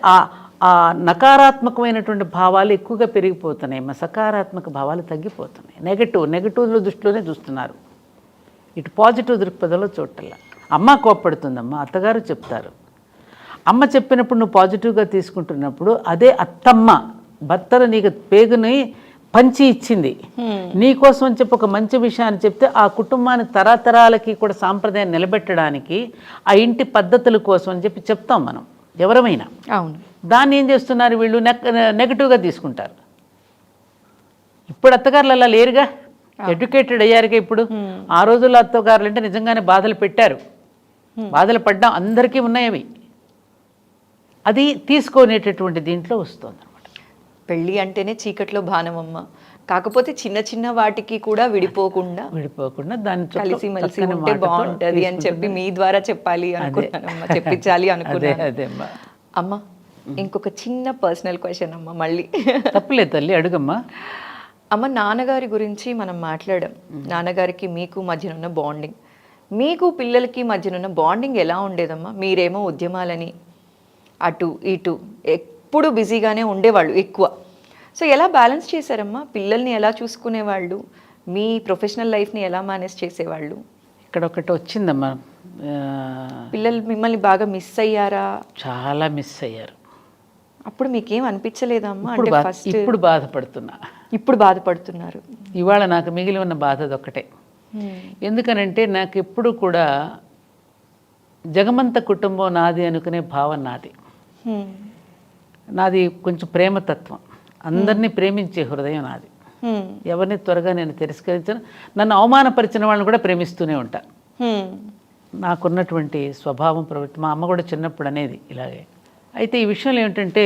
ఆ నకారాత్మకమైనటువంటి భావాలు ఎక్కువగా పెరిగిపోతున్నాయి, సకారాత్మక భావాలు తగ్గిపోతున్నాయి. నెగటివ్లో దృష్టిలోనే చూస్తున్నారు, ఇటు పాజిటివ్ దృక్పథంలో చూడటల్లా. అమ్మ కోప్పడుతుందమ్మా, అత్తగారు చెప్తారు, అమ్మ చెప్పినప్పుడు నువ్వు పాజిటివ్గా తీసుకుంటున్నప్పుడు అదే అత్తమ్మ భర్తను నీకు పేగుని పంచి ఇచ్చింది నీకోసం అని చెప్పి ఒక మంచి విషయాన్ని చెప్తే ఆ కుటుంబాన్ని తరతరాలకి కూడా సాంప్రదాయాన్ని నిలబెట్టడానికి ఆ ఇంటి పద్ధతుల కోసం అని చెప్పి చెప్తాం మనం ఎవరమైనా. అవును. దాన్ని ఏం చేస్తున్నారు వీళ్ళు నెగటివ్గా తీసుకుంటారు. ఇప్పుడు అత్తగారులు అలా లేరుగా, ఎడ్యుకేటెడ్ అయ్యారుగా ఇప్పుడు. ఆ రోజుల్లో అత్తగారులు అంటే నిజంగానే బాధలు పెట్టారు, బాధలు పడ్డాం, అందరికీ ఉన్నాయి అవి. అది తీసుకునేటటువంటి దీంట్లో వస్తుంది అనమాట. పెళ్ళి అంటేనే చీకట్లో భానమమ్మ, కాకపోతే చిన్న చిన్న వాటికి కూడా విడిపోకుండా దాన్ని కలిసి మెలిసి ఉంటే బాగుంటది అని చెప్పి మీ ద్వారా చెప్పాలి అనుకున్నానమ్మా, చెప్పించాలి అనుకున్నాను. అదే అమ్మ, ఇంకొక చిన్న పర్సనల్ క్వశ్చన్ అమ్మ, మళ్ళీ తప్పలేదు తల్లి, అడుగమ్మా. అమ్మ, నాన్నగారి గురించి మనం మాట్లాడాం. నాన్నగారికి మీకు మధ్యనున్న బాండింగ్, మీకు పిల్లలకి మధ్యనున్న బాండింగ్ ఎలా ఉండేదమ్మా? మీరేమో ఉద్యమాలని అటు ఇటు ఎప్పుడు బిజీగానే ఉండేవాళ్ళు ఎక్కువ. సో ఎలా బ్యాలెన్స్ చేశారమ్మా? పిల్లల్ని ఎలా చూసుకునేవాళ్ళు? మీ ప్రొఫెషనల్ లైఫ్ని ఎలా మేనేజ్ చేసేవాళ్ళు? ఇక్కడ ఒకటి వచ్చిందమ్మా, పిల్లలు మిమ్మల్ని బాగా మిస్ అయ్యారా? చాలా మిస్ అయ్యారు. అప్పుడు మీకేం అనిపించలేదా అమ్మా? అంటే ఫస్ట్ ఇప్పుడు బాధపడుతున్నా. ఇప్పుడు బాధపడుతున్నారు. ఇవాళ నాకు మిగిలి ఉన్న బాధ అదొక్కటే. ఎందుకనంటే నాకు ఎప్పుడు కూడా జగమంత కుటుంబం నాది అనుకునే భావన నాది. నాది కొంచెం ప్రేమతత్వం, అందరినీ ప్రేమించే హృదయం నాది. ఎవరిని త్వరగా నేను తిరస్కరించను, నన్ను అవమానపరిచిన వాళ్ళని కూడా ప్రేమిస్తూనే ఉంటా. నాకున్నటువంటి స్వభావం ప్రవృత్తి. మా అమ్మ కూడా చిన్నప్పుడు అనేది ఇలాగే. అయితే ఈ విషయంలో ఏమిటంటే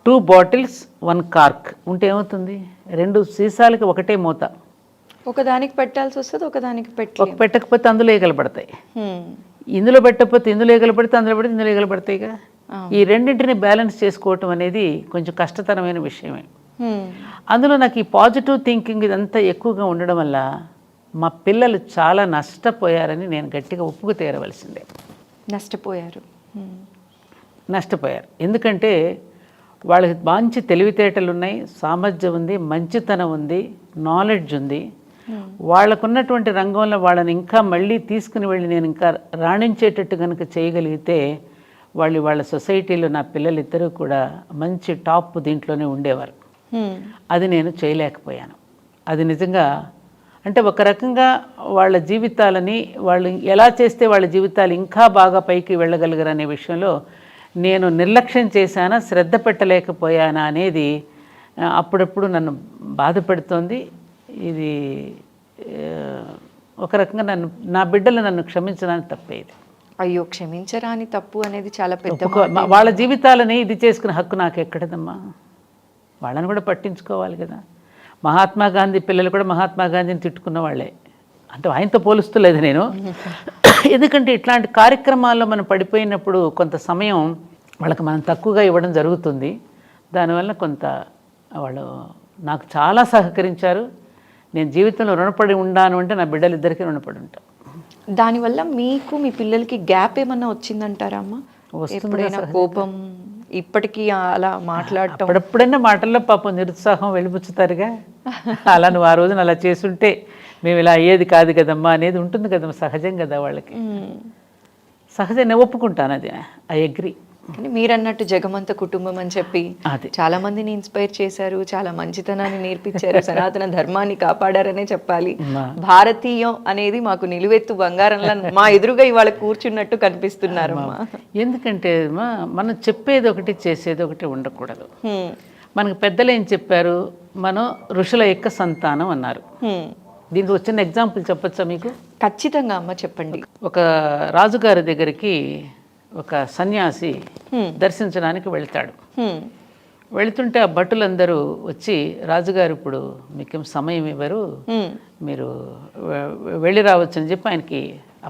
2 బాటిల్స్ 1 కార్క్ ఉంటే ఏమవుతుంది? 2 సీసాలకి ఒకటే మూత. ఒకదానికి పెట్టాల్సి వస్తుంది, ఒకదానికి పెట్టకపోతే అందులో ఈగలు పడతాయి. ఇందులో పెట్టకపోతే ఇందులో ఈగలు పడితే, అందులో పడితే ఇందులో ఈగలు పడతాయిగా. ఈ రెండింటిని బ్యాలెన్స్ చేసుకోవటం అనేది కొంచెం కష్టతరమైన విషయమే. అందులో నాకు ఈ పాజిటివ్ థింకింగ్ ఇదంతా ఎక్కువగా ఉండడం వల్ల మా పిల్లలు చాలా నష్టపోయారని నేను గట్టిగా ఒప్పుకు తీరవలసిందే. నష్టపోయారు. ఎందుకంటే వాళ్ళకి మంచి తెలివితేటలు ఉన్నాయి, సామర్థ్యం ఉంది, మంచితనం ఉంది, నాలెడ్జ్ ఉంది. వాళ్ళకున్నటువంటి రంగంలో వాళ్ళని ఇంకా మళ్ళీ తీసుకుని వెళ్ళి నేను ఇంకా రాణించేటట్టు కనుక చేయగలిగితే వాళ్ళ సొసైటీలో నా పిల్లలిద్దరూ కూడా మంచి టాప్ దీంట్లోనే ఉండేవారు. అది నేను చేయలేకపోయాను. అది నిజంగా అంటే ఒక రకంగా వాళ్ళ జీవితాలని వాళ్ళు ఎలా చేస్తే వాళ్ళ జీవితాలు ఇంకా బాగా పైకి వెళ్ళగలిగారు అనే విషయంలో నేను నిర్లక్ష్యం చేశానా, శ్రద్ధ పెట్టలేకపోయానా అనేది అప్పుడప్పుడు నన్ను బాధ పెడుతోంది. ఇది ఒక రకంగా నా బిడ్డలు నన్ను క్షమించడానికి తప్పేది. అయ్యో, క్షమించరాని తప్పు అనేది చాలా పెద్ద. వాళ్ళ జీవితాలని ఇది చేసుకునే హక్కు నాకు ఎక్కడదమ్మా? వాళ్ళని కూడా పట్టించుకోవాలి కదా. మహాత్మా గాంధీ పిల్లలు కూడా మహాత్మా గాంధీని తిట్టుకున్న వాళ్ళే. అంటే ఆయనతో పోలుస్తలేదు నేను. ఎందుకంటే ఇట్లాంటి కార్యక్రమాల్లో మనం పడిపోయినప్పుడు కొంత సమయం వాళ్ళకి మనం తక్కువగా ఇవ్వడం జరుగుతుంది. దానివల్ల కొంత వాళ్ళు నాకు చాలా సహకరించారు. నేను జీవితంలో రుణపడి ఉన్నాను అంటే నా బిడ్డలిద్దరికీ రుణపడి ఉంటాను. దానివల్ల మీకు మీ పిల్లలకి గ్యాప్ ఏమన్నా వచ్చిందంటారా అమ్మ? ఎప్పుడైనా కోపం, ఇప్పటికీ అలా మాట్లాడటం? అప్పుడెప్పుడైనా మాటల్లో పాపం నిరుత్సాహం వెళ్ళిపుచ్చుతారుగా. అలా నువ్వు ఆ రోజున అలా చేసుంటే మేము ఇలా అయ్యేది కాదు కదమ్మా అనేది ఉంటుంది కదమ్మా, సహజం కదా వాళ్ళకి. సహజం, నేను ఒప్పుకుంటాను, అది ఐ అగ్రీ. కానీ మీరన్నట్టు జగమంత కుటుంబం అని చెప్పి చాలా మందిని ఇన్స్పైర్ చేశారు, చాలా మంచితనాన్ని నేర్పించారు, సనాతన ధర్మాన్ని కాపాడారనే చెప్పాలి. భారతీయం అనేది మాకు నిలువెత్తు బంగారంలా మా ఎదురుగా ఇవాళ కూర్చున్నట్టు కనిపిస్తున్నారమ్మా. ఎందుకంటే మనం చెప్పేది ఒకటి చేసేది ఒకటి ఉండకూడదు. మనకు పెద్దలు ఏం చెప్పారు? మనం ఋషుల యొక్క సంతానం అన్నారు. దీనికి వచ్చిన ఎగ్జాంపుల్ చెప్పచ్చా మీకు? ఖచ్చితంగా అమ్మ, చెప్పండి. ఒక రాజుగారి దగ్గరికి ఒక సన్యాసి దర్శించడానికి వెళ్తాడు. వెళుతుంటే ఆ భటులందరూ వచ్చి, రాజుగారు ఇప్పుడు మీకేం సమయం ఇవ్వరు, మీరు వెళ్ళి రావచ్చు అని చెప్పి ఆయనకి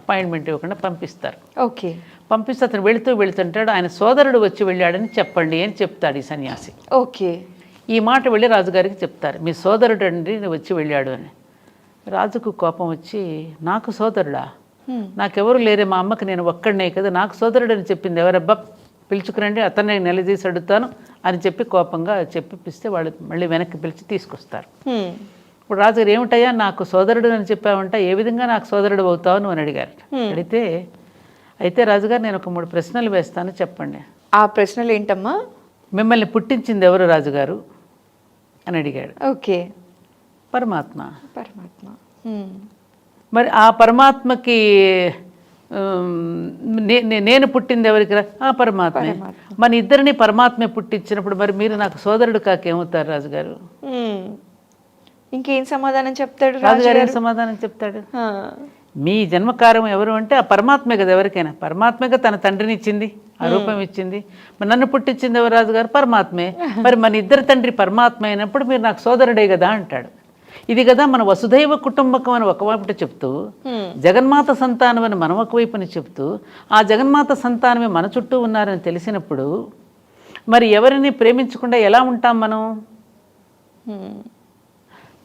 అపాయింట్మెంట్ ఇవ్వకుండా పంపిస్తారు. ఓకే. పంపిస్తే అతను వెళుతుంటాడు, ఆయన సోదరుడు వచ్చి వెళ్ళాడని చెప్పండి అని చెప్తాడు ఈ సన్యాసి. ఓకే. ఈ మాట వెళ్ళి రాజుగారికి చెప్తారు, మీ సోదరుడు అండి వచ్చి వెళ్ళాడు అని. రాజుకు కోపం వచ్చి, నాకు సోదరుడా? నాకెవరు లేరే, మా అమ్మకి నేను ఒక్కడనే కదా, నాకు సోదరుడు అని చెప్పింది ఎవరబ్బా, పిలుచుకురండి, అతన్ని నిలదీసి అడుగుతాను అని చెప్పి కోపంగా చెప్పిస్తే వాళ్ళు మళ్ళీ వెనక్కి పిలిచి తీసుకొస్తారు. ఇప్పుడు రాజుగారు, ఏమిటయ్యా నాకు సోదరుడు అని చెప్పావంట, ఏ విధంగా నాకు సోదరుడు అవుతావు నువ్వు అని అడిగారు. అడిగితే అయితే రాజుగారు నేను ఒక 3 ప్రశ్నలు వేస్తాను, చెప్పండి. ఆ ప్రశ్నలు ఏంటమ్మా? మిమ్మల్ని పుట్టించింది ఎవరు రాజుగారు అని అడిగాడు. ఓకే. పరమాత్మ. పరమాత్మ. మరి ఆ పరమాత్మకి నేను పుట్టింది ఎవరికి ఆ పరమాత్మే. మన ఇద్దరిని పరమాత్మే పుట్టించినప్పుడు మరి మీరు నాకు సోదరుడు కాకేమవుతారు రాజుగారు? ఇంకేం సమాధానం చెప్తాడు రాజుగారు? ఏం సమాధానం చెప్తాడు? మీ జన్మకారం ఎవరు అంటే ఆ పరమాత్మే కదా, ఎవరికైనా పరమాత్మేగా తన తండ్రిని ఇచ్చింది, ఆ రూపం ఇచ్చింది. మరి నన్ను పుట్టించింది ఎవరు రాజుగారు? పరమాత్మే. మరి మన ఇద్దరు తండ్రి పరమాత్మ అయినప్పుడు మీరు నాకు సోదరుడే కదా అంటాడు. ఇది కదా మన వసుధైవ కుటుంబకం అని ఒకవైపు చెప్తూ, జగన్మాత సంతానం అని మనం ఒకవైపుని చెప్తూ, ఆ జగన్మాత సంతానమే మన చుట్టూ ఉన్నారని తెలిసినప్పుడు మరి ఎవరిని ప్రేమించకుండా ఎలా ఉంటాం మనం?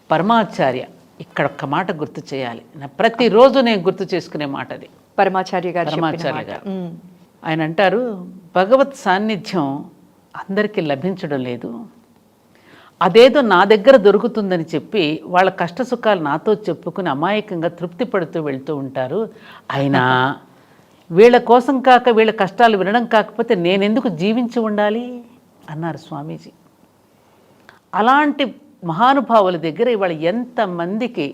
పరమాచార్య ఇక్కడ ఒక్క మాట గుర్తు చేయాలి, ప్రతిరోజు నేను గుర్తు చేసుకునే మాట అది. పరమాచార్య గారు. ఆయన అంటారు, భగవత్ సాన్నిధ్యం అందరికీ లభించడం లేదు, అదేదో నా దగ్గర దొరుకుతుందని చెప్పి వాళ్ళ కష్ట సుఖాలు నాతో చెప్పుకుని అమాయకంగా తృప్తి పడుతూ వెళ్తూ ఉంటారు. అయినా వీళ్ళ కోసం కాక, వీళ్ళ కష్టాలు వినడం కాకపోతే నేనెందుకు జీవించి ఉండాలి అన్నారు స్వామీజీ. అలాంటి మహానుభావుల దగ్గర ఇవాళ ఎంతమందికి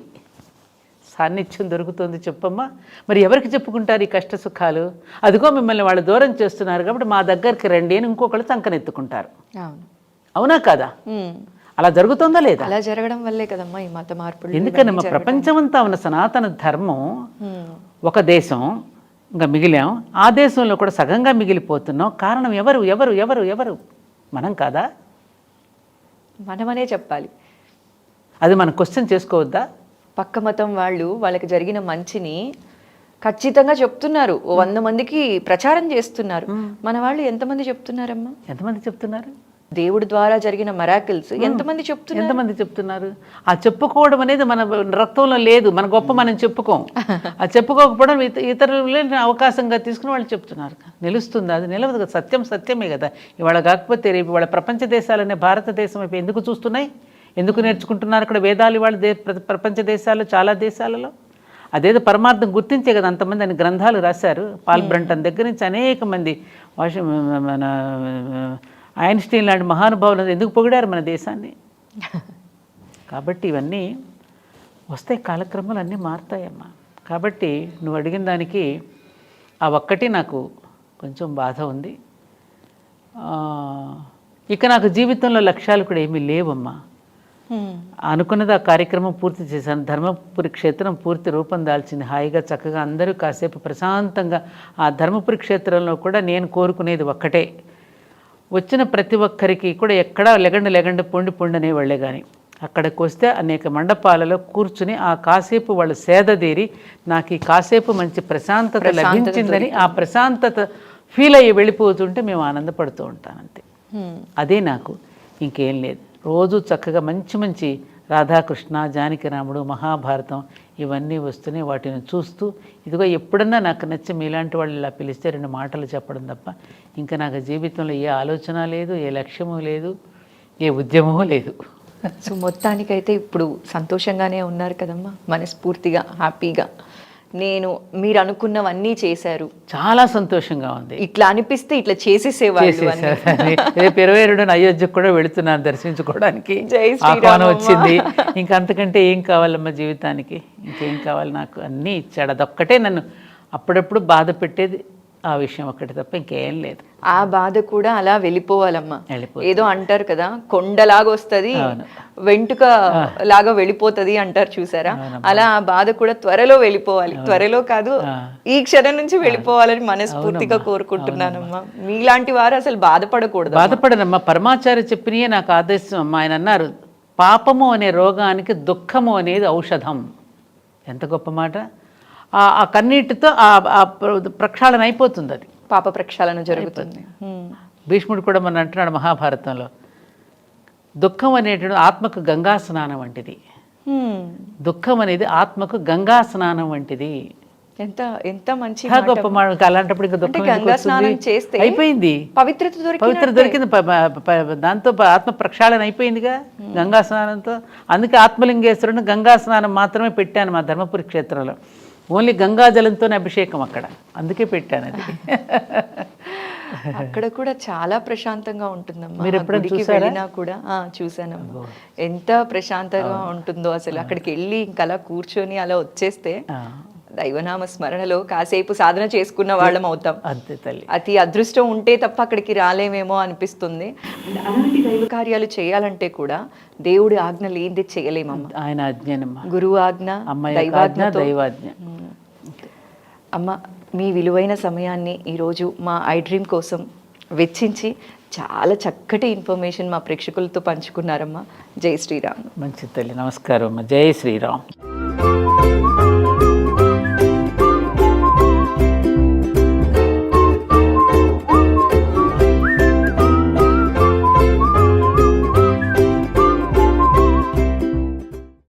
సాన్నిధ్యం దొరుకుతుంది చెప్పమ్మా? మరి ఎవరికి చెప్పుకుంటారు ఈ కష్ట సుఖాలు? అదిగో మిమ్మల్ని వాళ్ళు దూరం చేస్తున్నారు కాబట్టి మా దగ్గరికి రండి అని ఇంకొకళ్ళు సంకనెత్తుకుంటారు. అవునా కదా? అలా జరుగుతుందా లేదా? అలా జరగడం వల్లే కదమ్మా ఈ మత మార్పులు. ఎందుకనమ్మా ప్రపంచమంతా ఉన్న సనాతన ధర్మం ఒక దేశం ఇంకా మిగిలాం, ఆ దేశంలో కూడా సగంగా మిగిలిపోతున్నాం. కారణం ఎవరు ఎవరు ఎవరు ఎవరు? మనం కాదా? మనమనే చెప్పాలి. అది మనం క్వశ్చన్ చేసుకోవద్దా? పక్క మతం వాళ్ళు వాళ్ళకి జరిగిన మంచిని ఖచ్చితంగా చెప్తున్నారు, 100 మందికి ప్రచారం చేస్తున్నారు. మన వాళ్ళు ఎంతమంది చెప్తున్నారమ్మా? ఎంతమంది చెప్తున్నారు? దేవుడి ద్వారా జరిగిన మిరాకిల్స్ ఎంతమంది చెప్తున్నారు? ఆ చెప్పుకోవడం అనేది మన రక్తంలో లేదు. మన గొప్ప మనం చెప్పుకోం. ఆ చెప్పుకోకపోవడం ఇతరులని అవకాశంగా తీసుకుని వాళ్ళు చెప్తున్నారు. నిలుస్తుంది? అది నిలవదు కదా. సత్యం సత్యమే కదా. ఇవాళ కాకపోతే రేపు ఇవాళ ప్రపంచ దేశాలనే భారతదేశం వైపు ఎందుకు చూస్తున్నాయి? ఎందుకు నేర్చుకుంటున్నారు అక్కడ వేదాలు? ఇవాళ ప్రపంచ దేశాల్లో చాలా దేశాలలో అదేదో పరమార్థం గుర్తించే కదా అంతమంది అని గ్రంథాలు రాశారు. పాల్ బ్రంటన్ దగ్గర నుంచి అనేక మంది, మన ఐన్స్టీన్ లాంటి మహానుభావులు ఎందుకు పొగిడారు మన దేశాన్ని? కాబట్టి ఇవన్నీ వస్తాయి, కాలక్రమాలు అన్నీ మారుతాయమ్మా. కాబట్టి నువ్వు అడిగిన దానికి ఆ ఒక్కటి నాకు కొంచెం బాధ ఉంది. ఇక నాకు జీవితంలో లక్ష్యాలు కూడా ఏమీ లేవమ్మా. అనుకున్నది ఆ కార్యక్రమం పూర్తి చేశాను. ధర్మపురి క్షేత్రం పూర్తి రూపం దాల్చింది. హాయిగా చక్కగా అందరూ కాసేపు ప్రశాంతంగా ఆ ధర్మపురి క్షేత్రంలో కూడా నేను కోరుకునేది ఒక్కటే, వచ్చిన ప్రతి ఒక్కరికి కూడా ఎక్కడా లెగండి పొండి అనేవాళ్లే కానీ అక్కడికి వస్తే అనేక మండపాలలో కూర్చుని ఆ కాసేపు వాళ్ళు సేదదీరి నాకు ఈ కాసేపు మంచి ప్రశాంతత లభించిందని ఆ ప్రశాంతత ఫీల్ అయ్యి వెళ్ళిపోతుంటే మేము ఆనందపడుతూ ఉంటానంతే. అదే నాకు, ఇంకేం లేదు. రోజు చక్కగా మంచి మంచి రాధాకృష్ణ, జానకిరాముడు, మహాభారతం ఇవన్నీ వస్తున్నాయి. వాటిని చూస్తూ ఇదిగో ఎప్పుడన్నా నాకు నచ్చి మీలాంటి వాళ్ళు ఇలా పిలిస్తే 2 మాటలు చెప్పడం తప్ప ఇంకా నాకు జీవితంలో ఏ ఆలోచన లేదు, ఏ లక్ష్యము లేదు, ఏ ఉద్యమము లేదు. సో మొత్తానికైతే ఇప్పుడు సంతోషంగానే ఉన్నారు కదమ్మా, మనస్ఫూర్తిగా హ్యాపీగా? మీరు అనుకున్నవన్నీ చేశారు, చాలా సంతోషంగా ఉంది. ఇట్లా అనిపిస్తే ఇట్లా చేసేసేవాళ్ళు. రేపు 22న అయోధ్యకు కూడా వెళుతున్నాను దర్శించుకోవడానికి, ఆహ్వానం వచ్చింది. ఇంకా అంతకంటే ఏం కావాలమ్మా జీవితానికి? ఇంకేం కావాలి? నాకు అన్నీ ఇచ్చాడు. అదొక్కటే నన్ను అప్పుడప్పుడు బాధ పెట్టేది, ఆ విషయం ఒక్కటి తప్ప ఇంకేం లేదు. ఆ బాధ కూడా అలా వెళ్ళిపోవాలమ్మా. ఏదో అంటారు కదా, కొండలాగా వస్తుంది వెంటుక లాగా వెళ్ళిపోతుంది అంటారు చూసారా? అలా ఆ బాధ కూడా త్వరలో వెళ్ళిపోవాలి. త్వరలో కాదు, ఈ క్షణం నుంచి వెళ్ళిపోవాలని మనస్ఫూర్తిగా కోరుకుంటున్నానమ్మా. మీలాంటి వారు అసలు బాధపడకూడదు. బాధపడనమ్మా. పరమాచార్య చెప్పినయే నాకు ఆదేశం అమ్మా. ఆయన అన్నారు, పాపము అనే రోగానికి దుఃఖము అనేది ఔషధం. ఎంత గొప్ప మాట! ఆ కన్నీటితో ఆ ప్రక్షాళన అయిపోతుంది, అది పాప ప్రక్షాళన జరుగుతుంది. భీష్ముడు కూడా మన అంటున్నాడు మహాభారతంలో, దుఃఖం అనేటువంటి ఆత్మకు గంగా స్నానం వంటిది. దుఃఖం అనేది ఆత్మకు గంగా స్నానం వంటిది. ఎంత ఎంత మంచి గొప్ప మాట! అలాంటప్పుడు ఇంకా దుఃఖం గంగా స్నానం చేస్తే అయిపోయింది, పవిత్రత దొరికింది, దాంతో ఆత్మ ప్రక్షాళన అయిపోయిందిగా గంగా స్నానంతో. అందుకే ఆత్మలింగేశ్వరుని గంగా స్నానం మాత్రమే పెట్టాను మా ధర్మపురి క్షేత్రంలో. ఓన్లీ గంగాజలంతోనే అభిషేకం అక్కడ, అందుకే పెట్టాను అది. అక్కడ కూడా చాలా ప్రశాంతంగా ఉంటుందమ్మా. మీరు ఎప్పుడైనా గుడికి చూసారా? వెళ్ళినా కూడా చూసానమ్మా. ఎంత ప్రశాంతంగా ఉంటుందో అసలు. అక్కడికి వెళ్ళి ఇంకా అలా కూర్చొని అలా వచ్చేస్తే దైవనామ స్మరణలో కాసేపు సాధన చేసుకున్న వాళ్ళం అవుతాం. అంతే తల్లి. అతి అదృష్టం ఉంటే తప్ప అక్కడికి రాలేమేమో అనిపిస్తుంది. అలాంటి దైవ కార్యాలు చేయాలంటే కూడా దేవుడి ఆజ్ఞ లేనిది చేయలేమమ్మా. ఆయన ఆజ్ఞనమ్మా, గురువు ఆజ్ఞ, అమ్మాయి దైవాజ్ఞ. అమ్మ, మీ విలువైన సమయాన్ని ఈరోజు మా ఐ డ్రీమ్ కోసం వెచ్చించి చాలా చక్కటి ఇన్ఫర్మేషన్ మా ప్రేక్షకులతో పంచుకున్నారమ్మా. జై శ్రీరామ్. మంచి తల్లి, నమస్కారం అమ్మ. జై శ్రీరామ్.